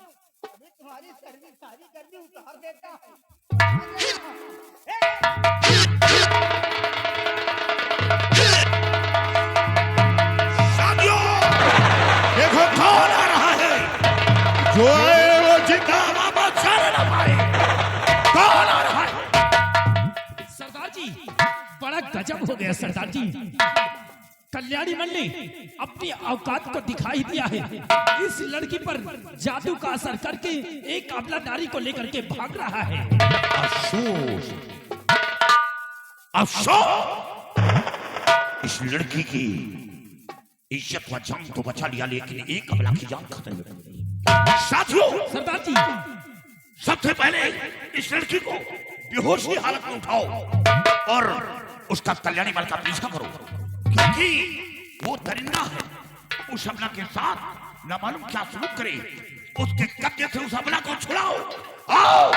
अभी तुम्हारी सर्दी सारी गर्मी उतार देता है। साथियों, देखो कौन आ रहा है। जो आए वो जिंदा वापस जाने ना पाए। कौन आ रहा है? सरदार जी, बड़ा गजब हो गया सरदार जी। कल्याणी मन ने अपनी औकात को दिखाई दिया है। इस लड़की पर जादू का असर करके एक अबला नारी को लेकर के भाग रहा है। अफसोस, अफसोस, इस लड़की की इज्जत व जान तो बचा लिया, लेकिन एक अबला की जान खत्म हो गई। साथियों, सरदार जी, सबसे पहले इस लड़की को बेहोशी हालत में उठाओ और उसका कल्याणी मल का पीछा करो, क्योंकि वो दरिंदा है। उस अबला के साथ न मालूम क्या सलूक करे। उसके कब्जे से उस अबला को छुड़ाओ, आओ,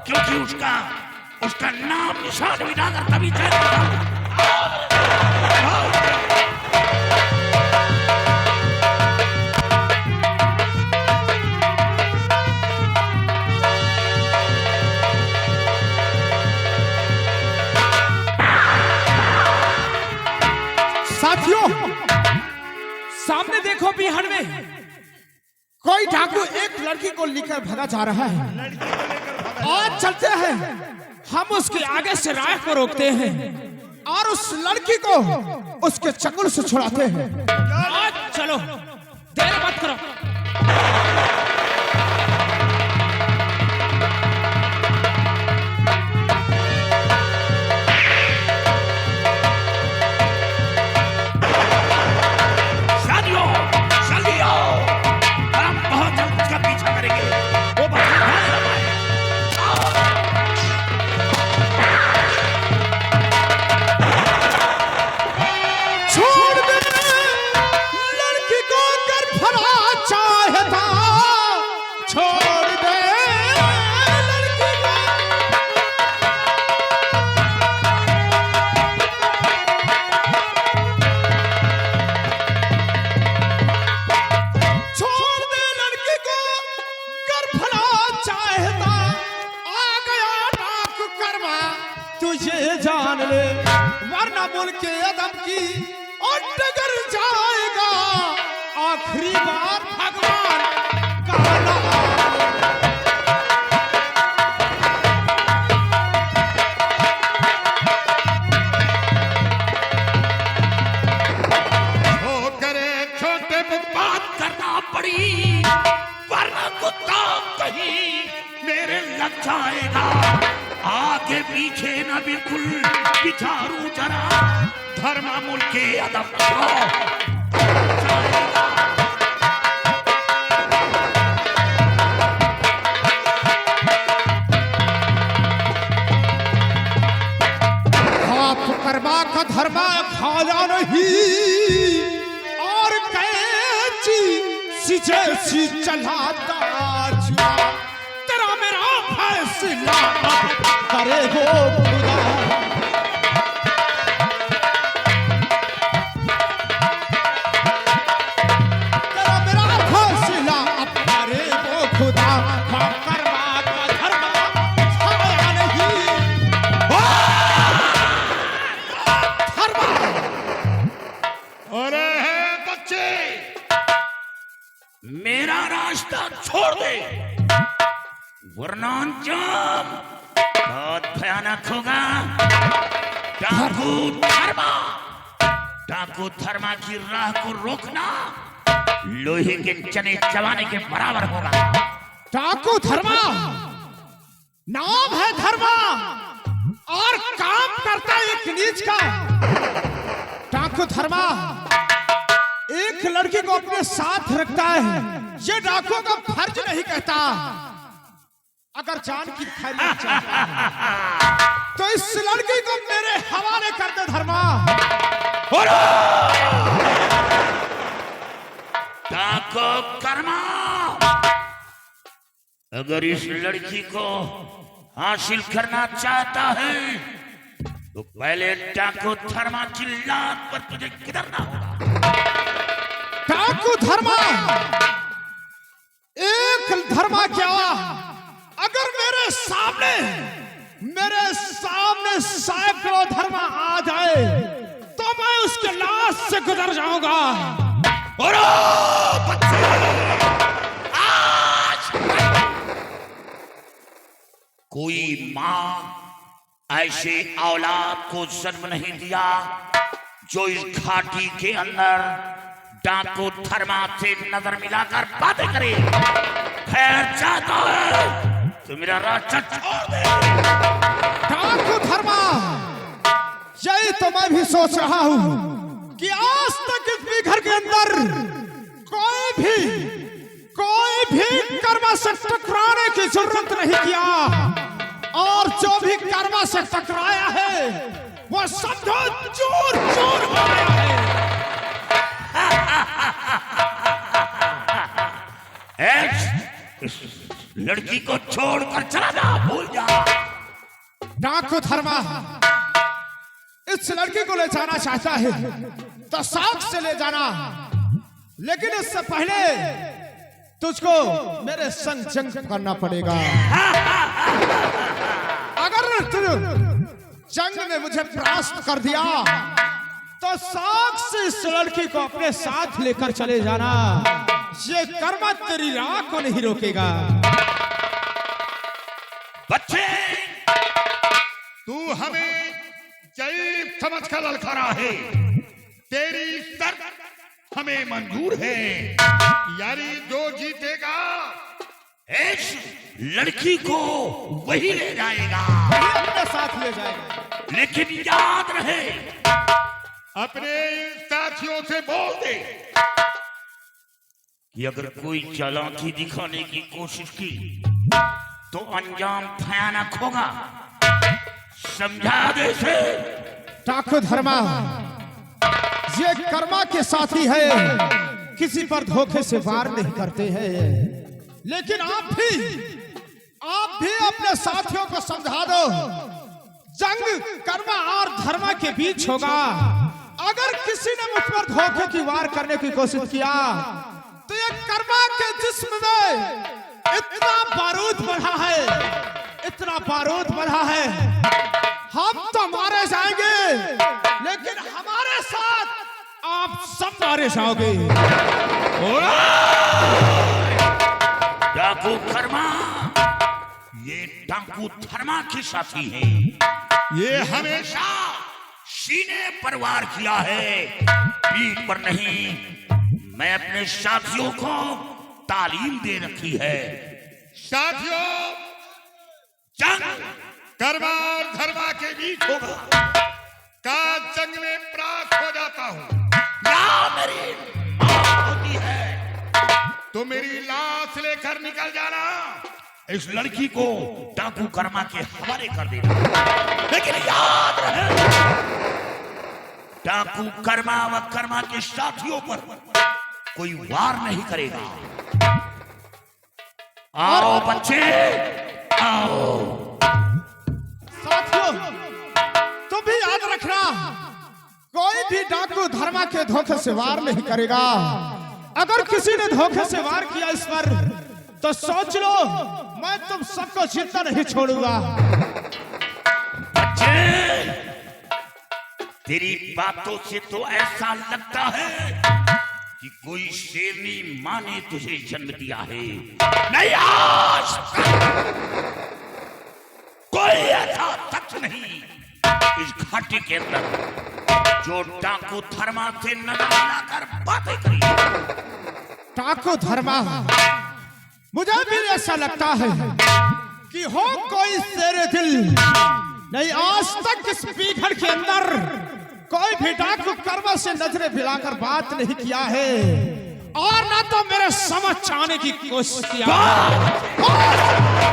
क्योंकि उसका नाम निशान मिटाकर तभी साथियों, सामने देखो बिहार में कोई डाकू एक लड़की को लेकर भागा जा रहा है। आज चलते हैं, हम उसके आगे से राय को रोकते हैं और उस लड़की को उसके चंगुल से छुड़ाते हैं। आज चलो, देर मत करो। जान ले, वरना मुल्क के अदब की और डगर जाएगा। आखिरी बार भगवान काला हो करे छोटे पे बात करना पड़ी, वरना कुत्ता कहीं लग जाएगा। आगे पीछे न बिल्कुल विचारू जरा, धर्मामूल के अदब कर्मा का धर्मा खाया नहीं और कैची सीजे सी चलाता जुआ, तेरा मेरा फैसला करे वो खुदा। तेरा मेरा फैसला अब करे वो खुदा। हाँ, कर्मा का धर्मा खाया नहीं। अरे है बच्चे, मेरा रास्ता छोड़ दे, वरना अंजाम बहुत भयानक होगा। डाकू धर्मा की राह को रोकना लोहे के चने चबाने के बराबर होगा। डाकू धर्मा नाम है धर्मा और काम करता है एक नीच का। डाकू धर्मा एक लड़की को अपने साथ रखता है, ये डाकुओं का फर्ज नहीं कहता। अगर जान की खैरियत चाहता है तो इस लड़की को मेरे हवाले कर दे धर्मा। डाकू कर्मा, अगर इस लड़की को हासिल करना चाहता है तो पहले डाकू धर्मा की लात पर तुझे गिरना होगा। डाकू धर्मा, एक धर्मा क्या, अगर मेरे सामने सैकड़ों धर्मा आ जाए तो मैं उसके लाश से गुजर जाऊंगा। और बच्चे, आज कोई मां ऐसे औलाद को जन्म नहीं दिया जो इस घाटी के अंदर डाकू धर्मा से नजर मिलाकर बातें करे। खैर चाहता है तो मेरा रास्ता छोड़ दे। डाकू धर्मा, यही तो मैं भी सोच रहा हूं कि आज तक इस घर के अंदर कोई भी कर्मा से टकराने की जरूरत नहीं किया, और जो भी कर्मा से टकराया है वो समझो चूर चूर हो गया है। इस लड़की को छोड़कर चला जा, भूल जा। डाकू धर्मा इस लड़की को ले जाना चाहता है तो साथ से ले जाना, लेकिन इससे पहले तुझको मेरे संग जंग करना पड़ेगा। अगर तू जंग में मुझे परास्त कर दिया तो साथ से इस लड़की को अपने साथ लेकर चले जाना। ये कर्मा तेरी राह को नहीं रोकेगा। बच्चे, तू हमें जैब समझ कर ललकारा है, तेरी शर्त हमें मंजूर है, यानी जो जीतेगा इस लड़की को वही ले जाएगा, अपने साथ ले जाएगा। लेकिन याद रहे अपने साथियों से बोल दे कि अगर कोई चालाकी दिखाने की कोशिश की तो अंजाम भयानक होगा। समझा दे से। डाकू धर्मा, ये कर्मा के साथी है, किसी पर धोखे से वार नहीं करते हैं, लेकिन आप भी अपने साथियों को समझा दो, जंग कर्मा और धर्मा के बीच होगा। अगर किसी ने मुझ पर धोखे की वार करने की कोशिश किया तो ये कर्मा के जिस्म में इतना बारूद बढ़ा है, हम तो मारे जाएंगे, लेकिन हमारे साथ आप सब मारे जाओगे। डाकू धर्मा, ये डाकू धर्मा के साथी है। ये हमेशा सीने पर वार किया है, पीठ पर नहीं। मैं अपने साथियों को तालीम दे रखी है। साथियों, जंग कर्मा और धर्मा के बीच होगा। का जंग में प्राप्त हो जाता हूँ या मेरी मौत होती है तो मेरी लाश लेकर निकल जाना। इस लड़की को डाकू कर्मा के हवाले कर देना। लेकिन याद रहे, डाकू कर्मा व कर्मा के साथियों पर कोई वार नहीं करेगा। आओ बच्चे, आओ। साथियों, तुम भी याद रखना, कोई भी डाकू धर्मा के धोखे से वार नहीं करेगा। अगर किसी ने धोखे से वार किया इस पर, तो सोच लो मैं तुम सबको जिंदा नहीं छोड़ूंगा। बच्चे, तेरी बातों से तो ऐसा लगता है कि कोई शेरनी माँ ने तुझे जन्म दिया है। नहीं, आज कोई ऐसा तथ्य नहीं इस घाटी के अंदर जो डाकू धर्मा से नजर मिलाकर बातें करी। डाकू धर्मा, मुझे भी ऐसा लगता है कि हो कोई शेरे दिल। नहीं, आज तक इस बीघड़ के अंदर कोई भी डाकू कर्मा से नजरें मिलाकर बात नहीं किया है, और ना तो मेरे समझ आने की कोशिश किया है।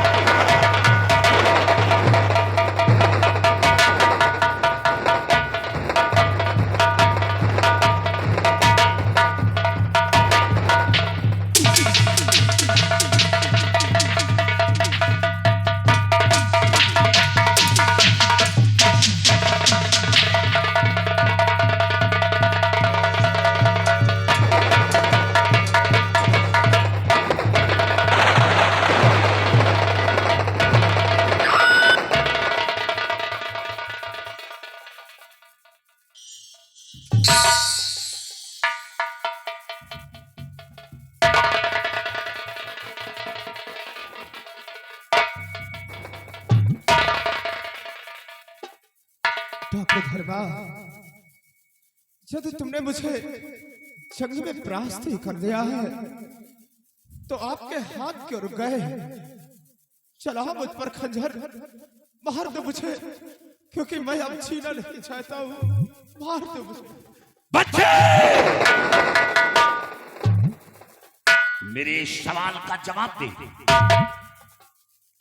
डाकू धर्मा, यदि तुमने मुझे जंग में परास्त ही कर दिया है, तो आपके हाथ क्यों रुक गए? चला मुझ पर खंजर मार दो मुझे, क्योंकि मैं अब छीना नहीं चाहता हूँ। मार दो मुझे। बच्चे, मेरे सवाल का जवाब दे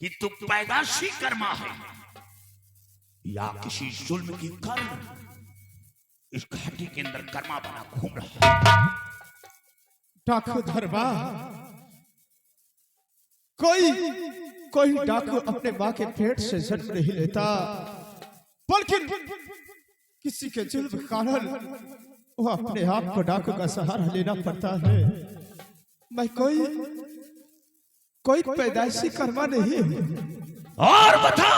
कि तू पैदाशी कर्मा है या किसी जुल्म की कारण इस घाटी के अंदर कर्मा बना घूम रहा है। डाकू धर्मा, कोई डाकू अपने माँ के पेट से जन्म नहीं लेता, बल्कि किसी के जुल्म के कारण वो अपने आप को डाकू का सहारा लेना पड़ता है। मैं कोई पैदाइशी कर्मा नहीं हूँ। और बता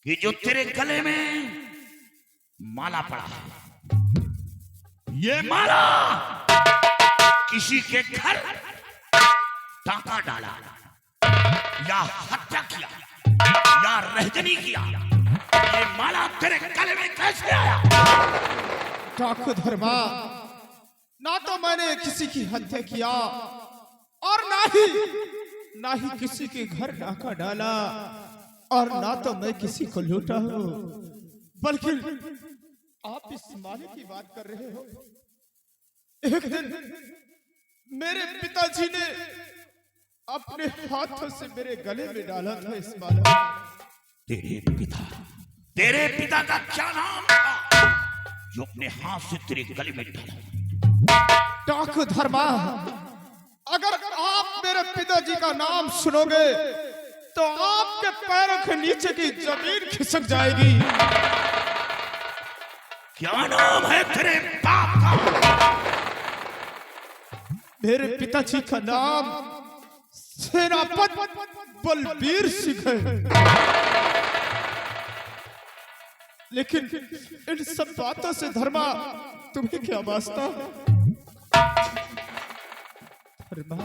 कि जो तेरे गले में माला पड़ा है, ये माला किसी के घर टाका डाला या हत्या किया या रहजनी किया, ये माला तेरे गले में कैसे आया? डाकू धर्मा, ना तो मैंने किसी की हत्या किया और ना ही किसी के घर डाका डाला, और ना तो मैं किसी को लूटा हूं, बल्कि आप इस माले की बात कर रहे हो। एक दिन मेरे पिताजी ने अपने हाथों से मेरे गले में डाला था इस माला। तेरे पिता का क्या नाम था जो अपने हाथ से तेरे गले में डाला? डाकू धर्मा, अगर आप मेरे पिताजी का नाम सुनोगे तो आपके पैरों के नीचे की जमीन खिसक जाएगी। क्या नाम है तेरे बाप का? मेरे पिताजी का नाम सेनापति बलबीर सिंह है। लेकिन इन सब बातों से धर्मा तुम्हें क्या वास्ता? धर्मा,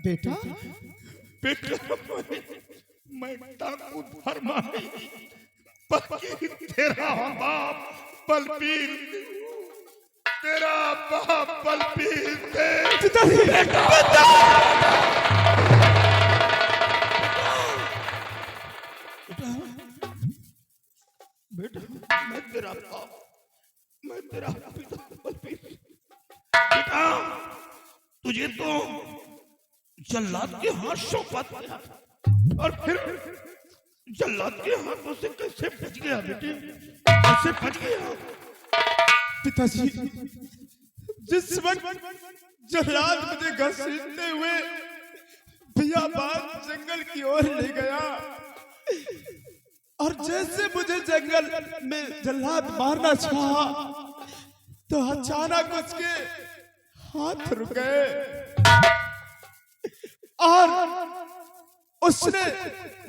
बेटा मैं डाकू धर्मा नहीं, बल्कि तेरा बाप बलबीर। तेरा बाप बलबीर सिंह पिताजी बेटा, मैं तेरा बाप, मैं तेरा पिता बलबीर सिंह। बेटा, तुझे तो जल्लाद के हाथ सौंपा दिया और फिर जल्लाद के हाथों से कैसे बच गया बेटे, कैसे बच गया? पिताजी, जिस वक्त जल्लाद मुझे घसीटते हुए बियाबान जंगल की ओर ले गया और जैसे मुझे जंगल में जल्लाद मारना चाहा तो अचानक उसके हाथ रुक गए और उसने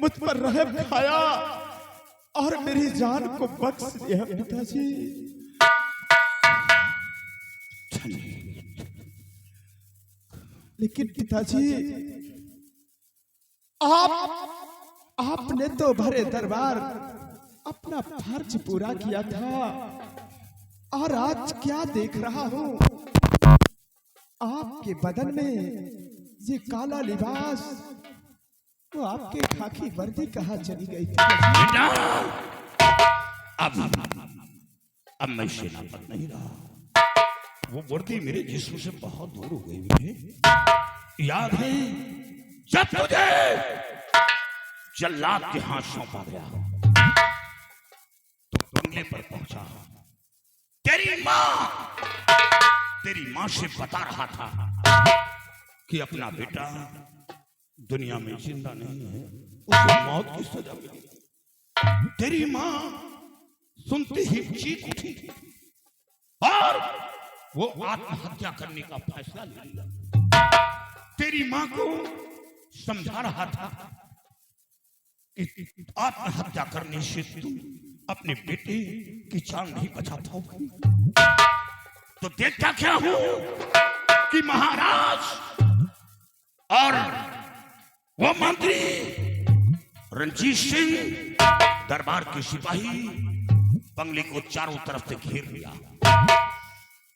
मुझ पर रहम खाया और मेरी जान को बख्श दिया। पिताजी, लेकिन पिताजी, आपने तो भरे दरबार अपना फर्ज पूरा किया था और आज क्या देख रहा हूँ, आपके बदन में ये काला लिबास, वो आपके खाकी वर्दी कहाँ चली गई? बेटा, अब मैं सेनापत नहीं रहा, वो वर्दी मेरे जिस्म से बहुत दूर हो गई है। याद है जब तुझे जल्लाद के हाथ सौंपा गया तो बंगले पर पहुंचा, तेरी मां से बता रहा था कि अपना बेटा दुनिया में जिंदा नहीं है, उसे मौत की सजा मिली। तेरी मां सुनते ही चीख उठी और वो आत्महत्या करने का फैसला ले लिया। तेरी मां को समझा रहा था कि आत्महत्या करने से तुम अपने बेटे की जान नहीं बचा पाओगे। तो देखता क्या हूं कि महाराज और वो मंत्री रणजीत सिंह दरबार के सिपाही बंगले को चारों तरफ से घेर लिया,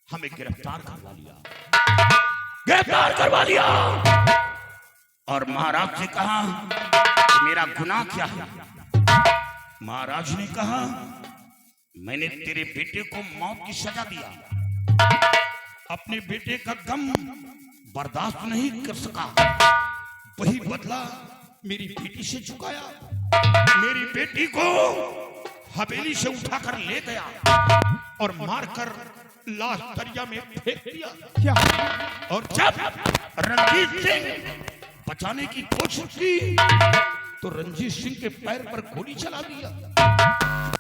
हमें गिरफ्तार करवा लिया और महाराज से कहा कि मेरा गुनाह क्या है। महाराज ने कहा, मैंने तेरे बेटे को मौत की सजा दिया, अपने बेटे का गम बर्दाश्त नहीं कर सका, वही बदला मेरी बेटी से चुकाया। मेरी बेटी को हवेली से उठाकर ले गया और मारकर लाश दरिया में फेंक दिया। क्या? और जब रणजीत सिंह बचाने की कोशिश की तो रणजीत सिंह के पैर पर गोली चला दिया।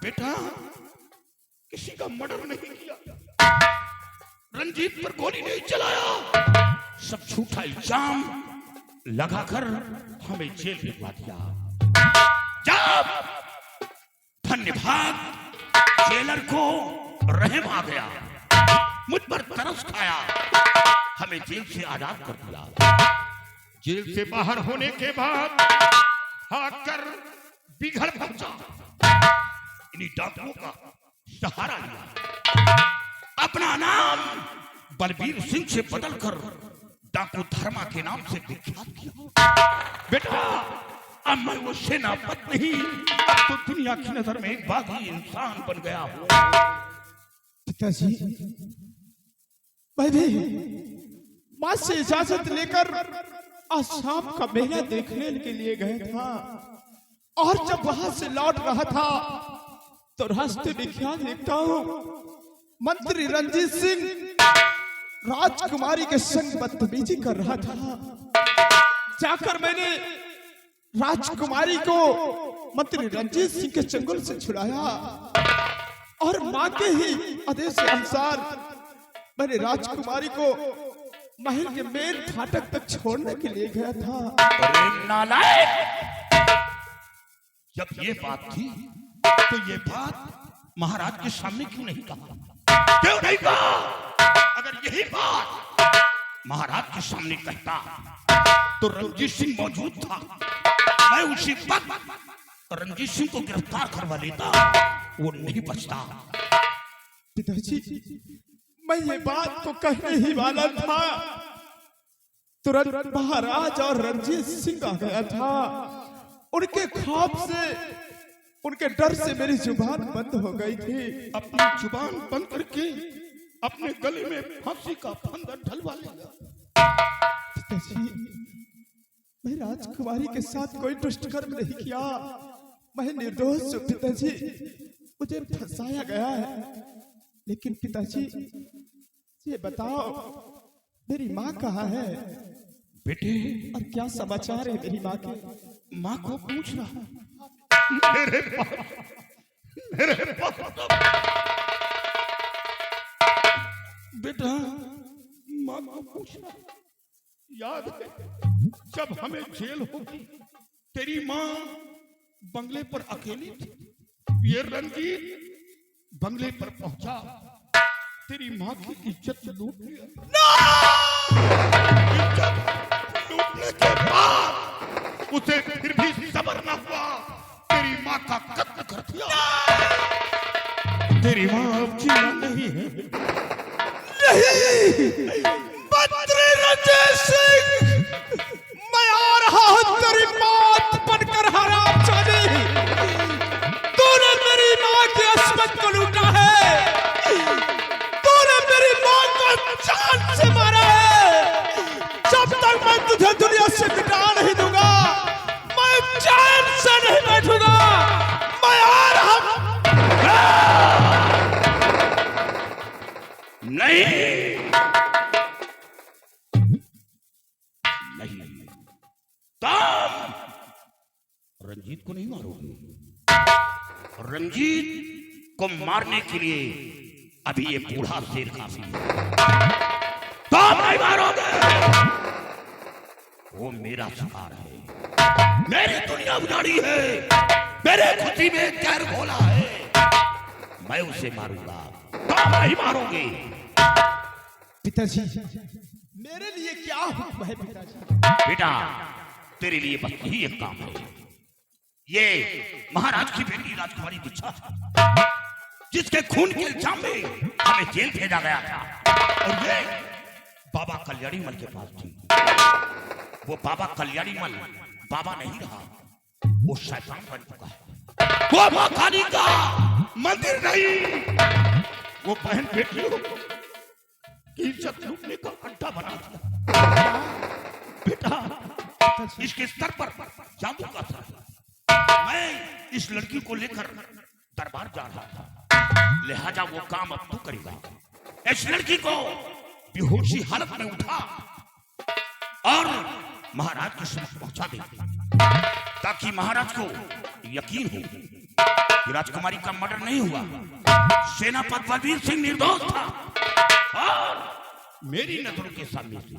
बेटा, किसी का मर्डर नहीं किया, रंजीत पर गोली नहीं चलाया, सब झूठा इल्जाम लगाकर हमें जेल भिजवा दिया। जब धन्यवाद जेलर को रहम आ गया, मुझ पर तरस खाया, हमें जेल से आजाद कर दिया। जेल से बाहर होने के बाद भागकर बिघड़ पहुंचा, इन्हीं डाकुओं का सहारा लिया, अपना नाम बलबीर सिंह से बदलकर डाकू धर्मा के नाम से विख्यात किया। बेटा, अब मैं वो सेनापत नहीं, अब तो दुनिया की नजर में एक बागी इंसान बन गया हूँ। पिताजी, मैं भी मां से इजाजत लेकर आज शाम का मेला देखने के लिए गया था और जब वहां से लौट रहा था तो रास्ते में क्या देखता हूँ, मंत्री रणजीत सिंह राजकुमारी के संग बदतमीजी कर रहा था। जाकर मैंने राजकुमारी को मंत्री रणजीत सिंह के चंगुल से छुड़ाया और मां के ही आदेश के अनुसार मैंने राजकुमारी को महल के मेन फाटक तक छोड़ने के लिए गया था। अरे नालायक, जब ये बात थी तो ये बात महाराज के सामने क्यों नहीं कहा? क्यों नहीं कहा? अगर यही बात महाराज के सामने कहता तो रणजीत सिंह मौजूद था, मैं उसी वक्त रणजीत सिंह को गिरफ्तार करवा लेता, वो नहीं बचता। पिताजी, मैं ये बात तो कहने ही वाला था, तुरंत महाराज और रणजीत सिंह आ गया था। उनके खौफ से, उनके डर से मेरी जुबान बंद हो गई थी। अपनी जुबान बंद करके अपने गले में फांसी का फंदा ढलवा लिया। पिताजी, मैं राजकुमारी के साथ कोई दुष्ट कर्म नहीं किया, मैं निर्दोष हूँ पिताजी, मुझे फंसाया गया है। लेकिन पिताजी ये बताओ, मेरी माँ कहाँ है? बेटे, और क्या समाचार है मेरी माँ के? माँ को पूछना। मेरे पास बेटा, माँ को पूछना। याद है जब हमें जेल होगी, तेरी माँ बंगले पर अकेली थी, ये रंजीत बंगले पर पहुंचा, तेरी माँ की इज्जत लूट लिया। इज्जत लूटने के बाद उसे फिर भी सब्र न हुआ, तेरी माँ का कत्ल कर दिया। तेरी माँ अब जीना नहीं है। मंत्री रणजीत सिंह, मैं आ रहा हूं तेरी मौत बनकर हरामजादी। तूने मेरी माँ की अस्मत को लूटा है, तूने मेरी माँ को जान से मारा है। जब तक मैं तुझे दुनिया से मिटा नहीं दूंगा, मैं चैन से नहीं बैठूंगा। मैं आ रहा हूं। नहीं, रंजीत को नहीं मारोगे। रंजीत को मारने के लिए अभी ये बूढ़ा शेर काफी है। तुम नहीं मारोगे, वो मेरा शिकार है, मेरी दुनिया उजाड़ी है, मेरे खुशी में कहर घोला है, मैं उसे मारूंगा, तुम नहीं मारोगे। पिताजी, मेरे लिए क्या हुक्म है पिताजी? बेटा, तेरे लिए बस यही एक काम है। ये महाराज की बेटी राजकुमारी दीक्षा, जिसके खून के इल्जाम में हमें जेल भेजा गया था, और ये बाबा कल्याणी मल के पास थी। वो बाबा कल्याणी मल बाबा नहीं रहा, वो शैतान बन चुका है। वो मां काली का मंदिर नहीं, वो बहन बेटियों की इज्जत लूटने का अड्डा बना दिया। बेटा, इसके स्तर पर जादू का असर है। मैं इस लड़की को लेकर दरबार जा रहा था, लिहाजा वो काम अब तू करेगा। इस लड़की को बेहोशी हालत में उठा और महाराज के समक्ष पहुंचा दे, ताकि महाराज को यकीन हो कि राजकुमारी का मर्डर नहीं हुआ, सेनापति बलबीर सिंह निर्दोष था। और मेरी नजरों के सामने से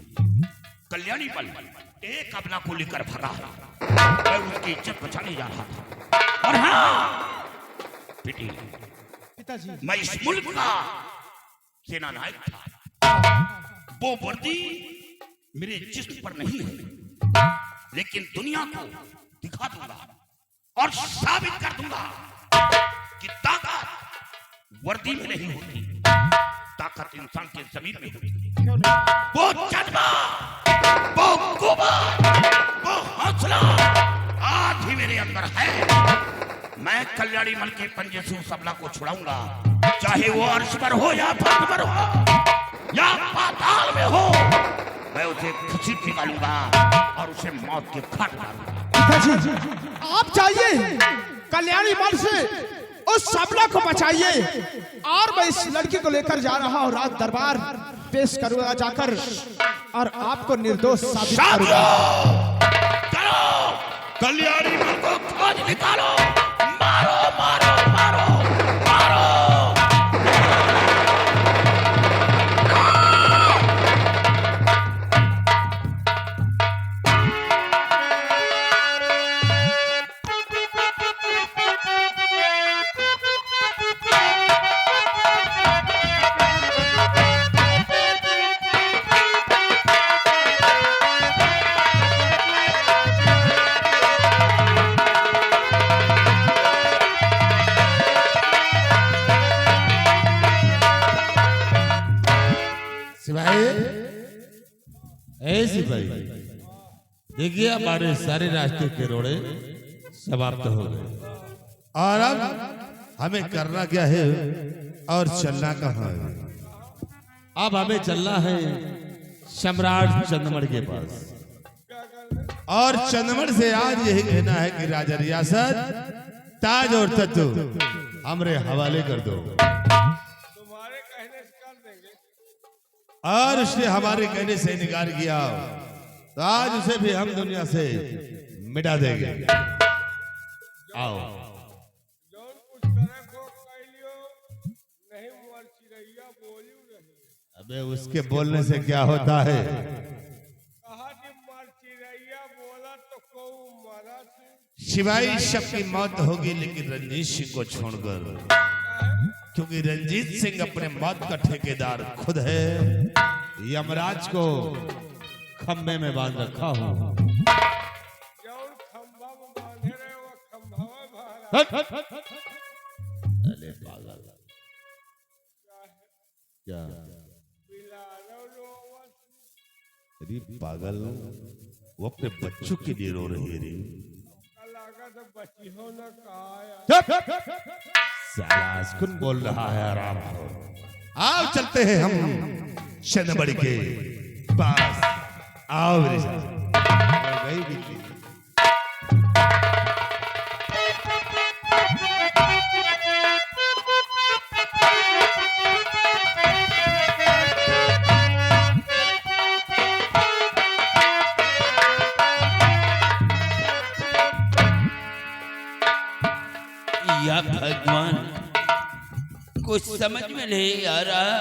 कल्याणी बल एक अबला को लेकर भगा है, मैं उसकी इज्जत बचाने जा रहा था। और हाँ बेटी, पिताजी, मैं इस मुल्क का सेना नायक था। वो वर्दी मेरे जिस्म पर नहीं है, लेकिन दुनिया को दिखा दूंगा और साबित कर दूंगा कि ताकत वर्दी में नहीं होती, ताकत इंसान के जमीन में होती है। वो जज्बा, वो कुवत, वो हौसला आज भी मेरे अंदर है। मैं कल्याणी मल के पंजे से उस अबला को छुड़ाऊंगा, चाहे वो अर्श पर हो या पृथ्वी पर हो या पाताल में हो। मैं उसे खुशी निकालूंगा और उसे मौत के घाट डालूंगा। पिताजी, आप जाइए कल्याणी मल से उस सबला को बचाइए, और मैं इस लड़की को लेकर जा रहा हूँ, राज दरबार पेश करूंगा जाकर, और आपको निर्दोष साबित करूंगा। चलो, कल्याणी मल को खोज निकालो, मारो मारो मारो मारो। सिपाही, ए सिपाही, देखिए हमारे सारे रास्ते के रोड़े समाप्त हो गए और अब हमें करना क्या है और चलना कहाँ है? अब हमें चलना है सम्राट चंद्रमणि के पास और चंद्रमणि से आज यही कहना है कि राजा रियासत, ताज और तत्व हमरे हवाले कर दो। तुम्हारे कहने से कर देंगे। और उसने हमारे कहने से इनकार किया तो आज उसे भी हम दुनिया से मिटा देंगे। आओ। जौन कुछ करे को कह लियो, नहीं मर चिड़ैया बोलियो नहीं। अबे उसके बोलने से क्या होता है? कहा कि मर चिड़ैया बोला तो को मरा से। शिवाई शब की मौत होगी लेकिन रंजीत सिंह को छोड़कर, क्योंकि रंजीत सिंह अपने मौत का ठेकेदार खुद है। यमराज को खंबे में बांध रखा हूं। जौन खंभा में बांधे रहे वो खंभा में भारा। अरे पागल, क्या बिलारो लोगों अरे पागल, वो अपने बच्चों के लिए रो रही है रे। का लागत बची हो न कहा। साला अस्कुन बोल रहा है आराम करो। आओ चलते हैं हम चंद्रमणि के पास। आओ मेरे साथ। हो गई बिल्ली। या भगवान, कुछ समझ में नहीं आ रहा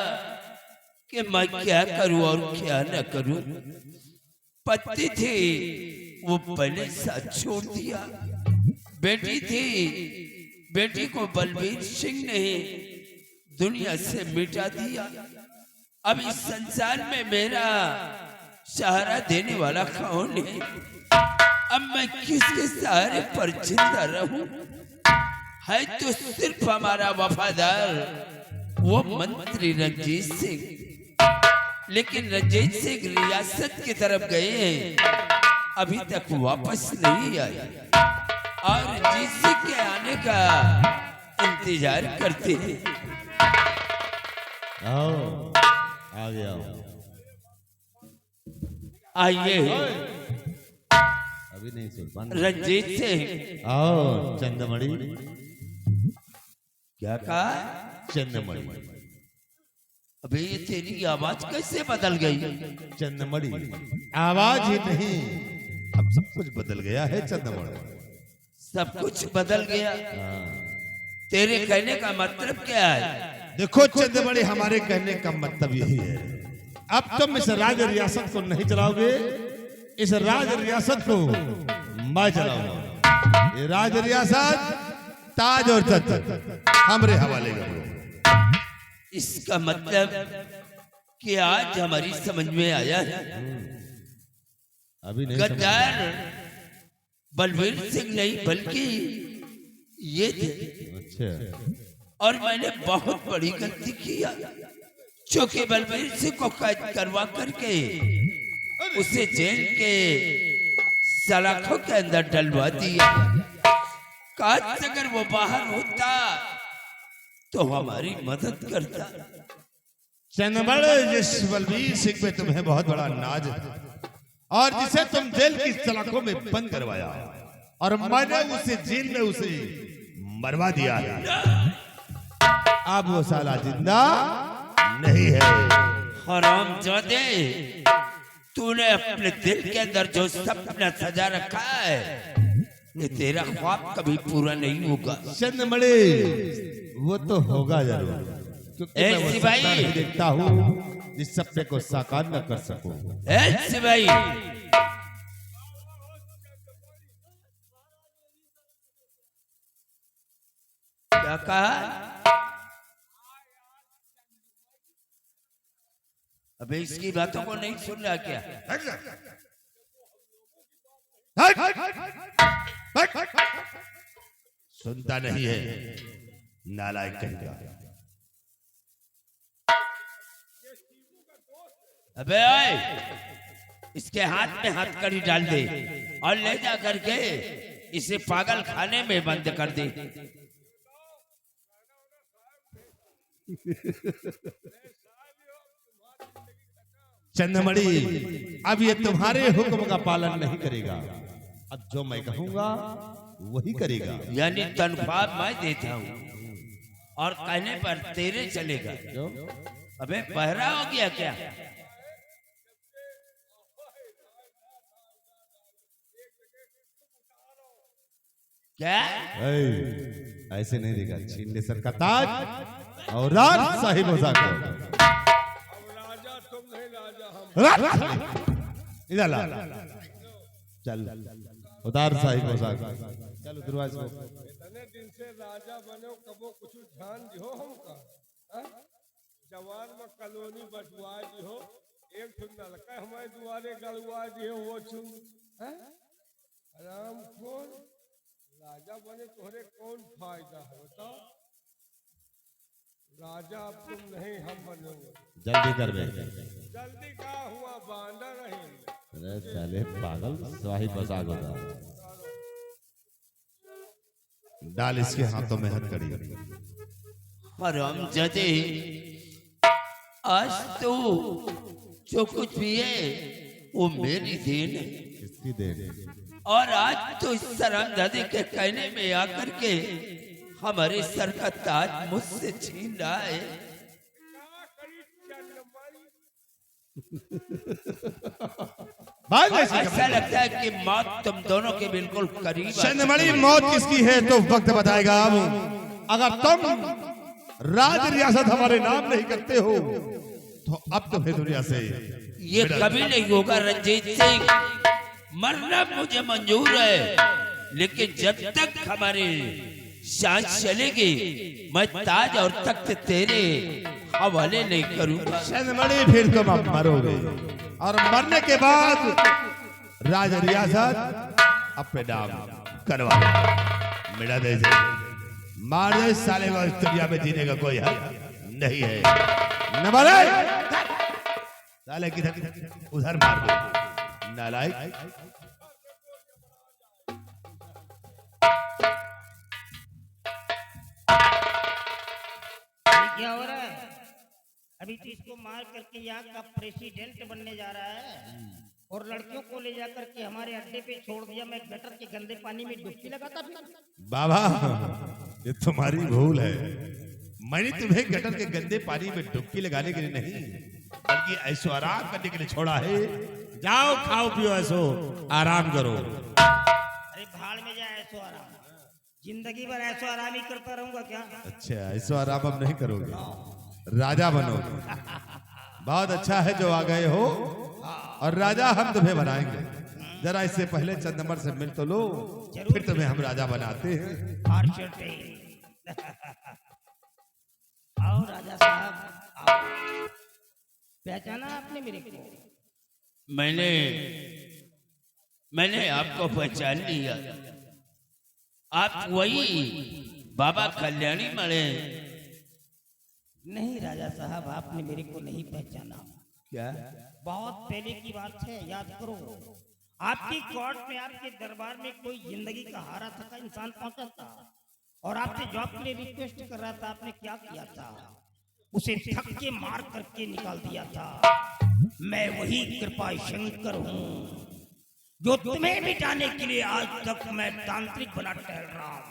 कि मैं क्या करूं और क्या न करूं। पति थी वो पहले साथ छोड़ दिया, बेटी थी, बेटी को बलबीर सिंह ने दुनिया से मिटा दिया। अब इस संसार में मेरा सहारा देने वाला कौन है? अब मैं किसके सहारे पर जिंदा रहूं? है तो सिर्फ हमारा वफादार वो मंत्री रंजीत सिंह, लेकिन रंजीत सिंह रियासत की तरफ गए हैं, अभी तक वापस नहीं आए और रंजीत सिंह के आने का इंतजार करते हैं। आओ, आ गया। आइए अभी नहीं सुन पाना। रंजीत सिंह। आओ चंद्रमणि। क्या कहा? चंद्रमणि। अबे ये तेरी आवाज कैसे बदल गई? चंद्रमणि आवाज ही नहीं, अब सब कुछ बदल गया है चंद्रमणि। सब कुछ बदल गया? तेरे कहने का मतलब क्या है? देखो चंद्रमणि, हमारे कहने का मतलब यही है, अब तुम इस राज रियासत को नहीं चलाओगे, इस राज रियासत को मैं चलाऊंगा। ये राज रियासत, ताज और तख्त हमरे हवाले करो। इसका मतलब कि आज हमारी समझ में आया है, अभी नहीं गद्दार बलबीर सिंह नहीं बल्कि ये थे। अच्छा। और मैंने बहुत बड़ी गलती किया, क्योंकि बलबीर सिंह को कैद करवा करके उसे जेल के सलाखों के अंदर डलवा दिया। काश अगर वो बाहर होता तो हमारी मदद करता। चंद्रमणि, जिस बलबीर सिंह पे तुम्हें बहुत बड़ा नाज है और जिसे तुम जेल की सलाखों में बंद करवाया और मैंने उसे जेल में उसे मरवा दिया है, अब वो साला जिंदा नहीं है। हरामजादे, तूने अपने दिल के अंदर जो सपना सजा रखा है, ये तेरा ख्वाब कभी पूरा नहीं होगा। चंद्रमणि, वो तो होगा जरूर, क्योंकि मैं वो सिपाही। सपना नहीं देखता हूँ जिस सपने को साकार न कर सकूं। सिपाही, क्या कहा? अबे इसकी बातों को नहीं सुन रहा क्या? सुनता नहीं है, नालायक कहेगा। अबे ओए, इसके हाथ में हथकड़ी डाल दे और ले जा करके इसे पागल खाने में बंद कर दे। चंद्रमणि, अब ये तुम्हारे हुक्म का पालन नहीं करेगा, अब जो मैं कहूंगा वही करेगा। यानी तनख्वाह मैं देता हूँ और कहने पर तेरे चलेगा। अबे बहरा हो गया क्या? क्या? ऐसे नहीं देगा, छीन ले सर का ताज और राज साहिब हो जाकर। अब राजा तुम नहीं, राजा हम। इधर ला, चल उतार साहिब हो जाकर, चल दरवाजे को। इतने दिन से राजा बने कबो कुछ ध्यान दियो हमका, हाँ? जवान में कॉलोनी बटवा दियो, एक ठुन नलका हमारे दुआरे गलवा दियो वो चुन, हाँ? राम कौन राजा बने तोहरे कौन फायदा है बताओ? राजा अब तुम नहीं, हम बनेंगे। जल्दी कर बे। जल्दी का हुआ, बांधा नहीं। अरे साले पागल, साहिब बसा होगा। डाल इसके हाथों में हथकड़ी। हरामजादे, आज तो जो कुछ भी है वो मेरी देन है, किसकी देन? और आज तो इस हरामजादे के कहने में आकर के हमारे सर का ताज मुझसे छीन रहा है। ऐसा लगता है कि मौत तुम दोनों के बिल्कुल करीब है। चंद्रमणि, मौत किसकी है तो वक्त बताएगा। अब अगर तुम राज रियासत हमारे नाम नहीं करते हो तो अब तुम्हें दुनिया से ये कभी नहीं होगा रंजीत सिंह। मरना मुझे मंजूर है, लेकिन जब तक हमारी सांस चलेगी मैं ताज और तख्त तेरे हवाले नहीं करूंगा। चंद्रमणि, फिर तुम अब मरोगे और मरने के बाद राज रियासत अपने नाम करवा मेरा दे दे। मार दे साले को, इस दुनिया में जीने का कोई हक नहीं है। न मारे साले, किधर उधर मार दो नालायक। क्या हो रहा है? अभी तो इसको मार करके यहाँ का प्रेसिडेंट बनने जा रहा है और लड़कियों को ले जाकर के हमारे अड्डे पे छोड़ दिया। मैं गटर के गंदे पानी में डुबकी लगाता फिर। बाबा, ये तुम्हारी भूल है। मैंने तुम्हें गटर के गंदे पानी में डुबकी लगाने के लिए नहीं, बल्कि ऐसो आराम करने के लिए छोड़ा है। जाओ, खाओ पियो, ऐसो आराम करो। अरे भाड़ में जाए ऐसो आराम, जिंदगी भर ऐसो आराम ही करता रहूंगा क्या? अच्छा, ऐसो आराम अब नहीं करोगे, राजा बनोगे। बहुत अच्छा है जो आ गए हो, और राजा हम तुम्हें बनाएंगे। जरा इससे पहले चंद्रमण से मिल तो लो, फिर तुम्हें हम राजा बनाते हैं। आओ राजा साहब, आओ। पहचाना आपने मेरे को? मैंने आपको पहचान लिया। आप वही बाबा कल्याणी मणि? नहीं राजा साहब, आपने मेरे को नहीं पहचाना। क्या? बहुत पहले की बात है, याद करो। आपकी कोर्ट में, आपके दरबार में कोई जिंदगी का हारा थका इंसान पहुंचा था और आपसे जॉब के लिए रिक्वेस्ट कर रहा था। आपने क्या किया था? उसे थक के मार करके निकाल दिया था। मैं वही कृपा शंकर हूँ जो तुम्हें मिटाने के लिए आज तक मैं तांत्रिक बना टहल रहा हूँ।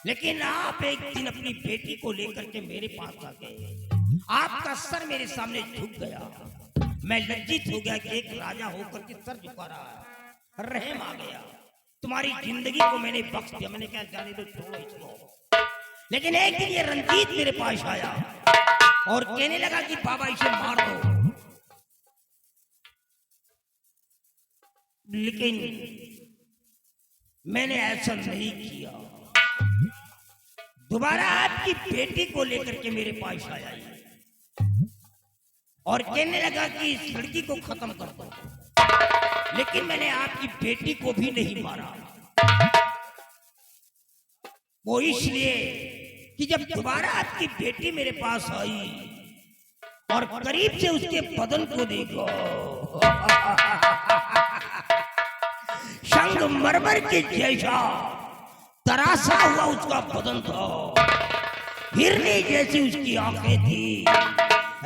लेकिन आप एक दिन अपनी बेटी को लेकर के मेरे पास आ गए। आपका सर मेरे सामने झुक गया। मैं लज्जित हो गया कि एक राजा होकर के सर झुका रहा है। रहम आ गया। तुम्हारी जिंदगी को मैंने बख्श दिया। मैंने कहा जाने दो, छोड़ो इसको। लेकिन एक दिन ये रंजीत मेरे पास आया और कहने लगा कि बाबा इसे मार दो। लेकिन मैंने ऐसा नहीं किया। दोबारा आपकी बेटी को लेकर के मेरे पास आया और कहने लगा कि इस लड़की को खत्म कर दो। लेकिन मैंने आपकी बेटी को भी नहीं मारा। वो इसलिए कि जब दोबारा आपकी बेटी मेरे पास आई और करीब से उसके बदन को देखो। संगमरमर के जैसा तरासा हुआ उसका बदन था, हिरनी जैसी उसकी आंखें थी,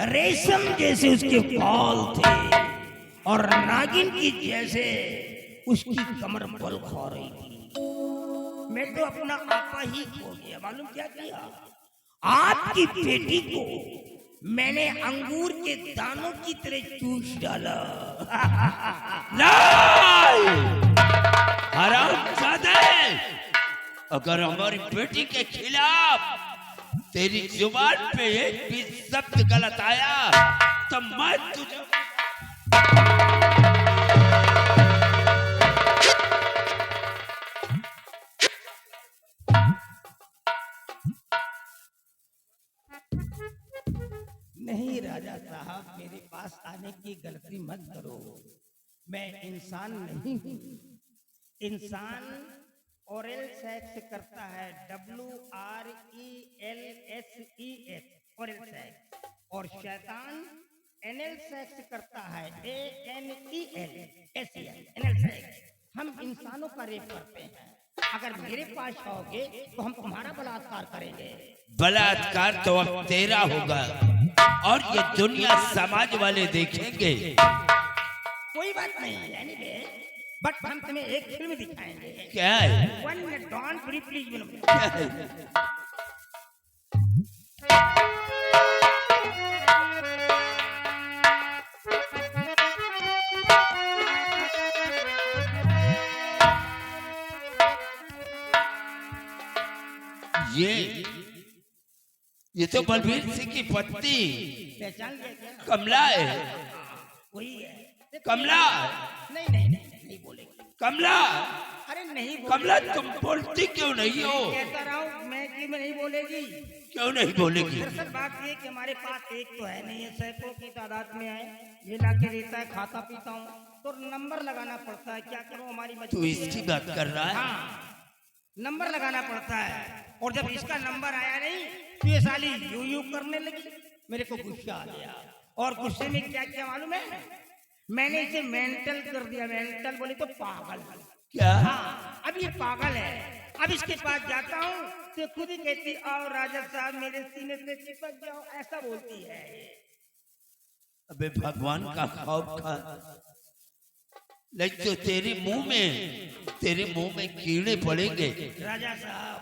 रेशम जैसे उसके बाल थे और नागिन की जैसे उसकी कमर बल खा रही थी। मैं तो अपना आपा ही खो गया। मालूम क्या किया? आपकी बेटी को मैंने अंगूर के दानों की तरह चूस डाला। हरामजादे, अगर हमारी बेटी के खिलाफ तेरी जुबान पे एक भी शब्द गलत आया तो मैं तुझे नहीं राजा साहब, मेरे पास आने की गलती मत करो। मैं इंसान नहीं हूँ। इंसान ओरल सेक्स करता है, WRELSEX, ओरल सेक्स, और शैतान एनल सेक्स करता है, ANELSEX, एनल सेक्स। हम इंसानों का रेप करते हैं। अगर मेरे पास आओगे तो हम तुम्हारा बलात्कार करेंगे। बलात्कार तो अब तेरा होगा और ये दुनिया समाज वाले देखेंगे। कोई बात नहीं, बट हम तुम्हें एक फिल्म दिखाएंगे। क्या है? One minute, don't worry please. क्या है? ये तो बलबीर सिंह की पत्नी पहचान गए क्या? कमला है। वही है कमला। नहीं नहीं नहीं नहीं बोलेगी कमला। अरे नहीं कमला, तुम बोलती क्यों नहीं हो? कहता रहा हूँ मैं कि मैं नहीं बोलेगी। क्यों नहीं बोलेगी? दरअसल बात ये कि हमारे पास एक तो है नहीं है, सैकड़ों की तादाद में है। ये लाके देता है, खाता पीता हूँ तो नंबर लगाना पड़ता है। क्या करूँ, हमारी तू मजबूरी इसकी है। बात कर रहा है? हाँ, नंबर लगाना पड़ता है। और जब इसका नंबर आया नहीं तो ये साली यूं यूं करने लगी। मेरे को गुस्सा आ गया और गुस्से में क्या किया मालूम है? मैंने इसे मेंटल कर दिया। मेंटल बोले तो पागल। क्या? हाँ, अब ये पागल है। अब इसके पास जाता हूँ तो खुद ही कहती आओ राजा साहब मेरे सीने से चिपक जाओ, ऐसा बोलती है। अबे भगवान का खौफ खा, लेकिन तो तेरे मुंह में कीड़े पड़ेंगे। राजा साहब,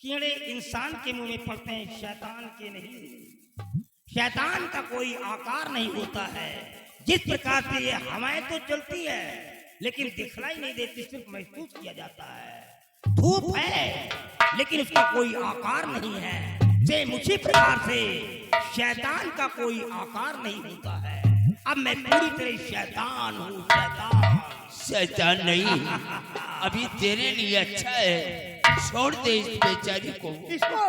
कीड़े इंसान के मुंह में पड़ते हैं, शैतान के नहीं। शैतान का कोई आकार नहीं होता है। जिस प्रकार से ये हवाएं तो चलती है लेकिन दिखलाई नहीं देती, सिर्फ महसूस किया जाता है। धूप है लेकिन उसका कोई आकार नहीं है। सेम उसी प्रकार से शैतान का कोई आकार नहीं होता है। अब मैं पूरी तरह शैतान हूँ। शैतान नहीं, अभी तेरे लिए अच्छा है, छोड़ दे इस बेचारी को। इसको?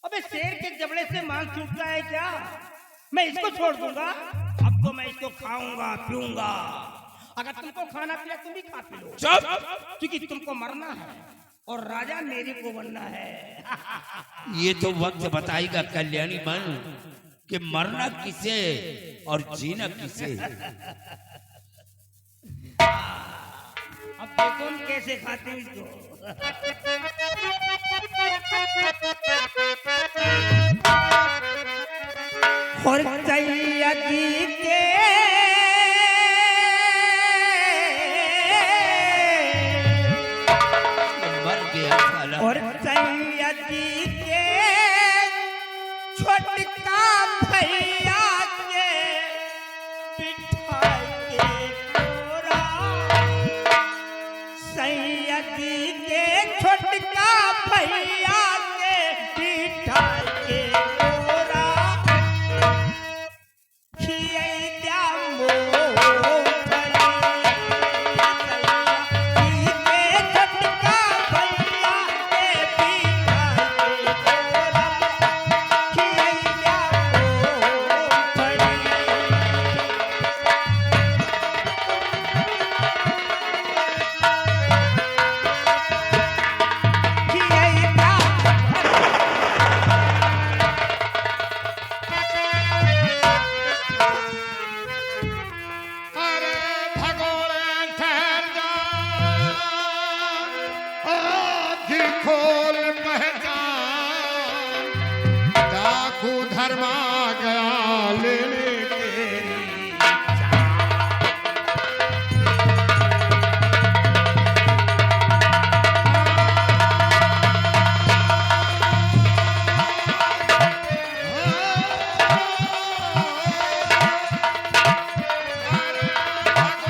अबे शेर के जबड़े से मांस छूटता है क्या? मैं इसको छोड़ दूंगा? अब तो मैं इसको खाऊंगा पीऊंगा। अगर तुमको खाना पीना तुम भी खा पी लो, क्योंकि तुमको मरना है और राजा मेरे को बनना है। ये तो वक्त बताएगा कल्याणी मन कि मरना किसे और जीना किसे। अब देखो हम कैसे खाते हैं इसको। और सैयदी के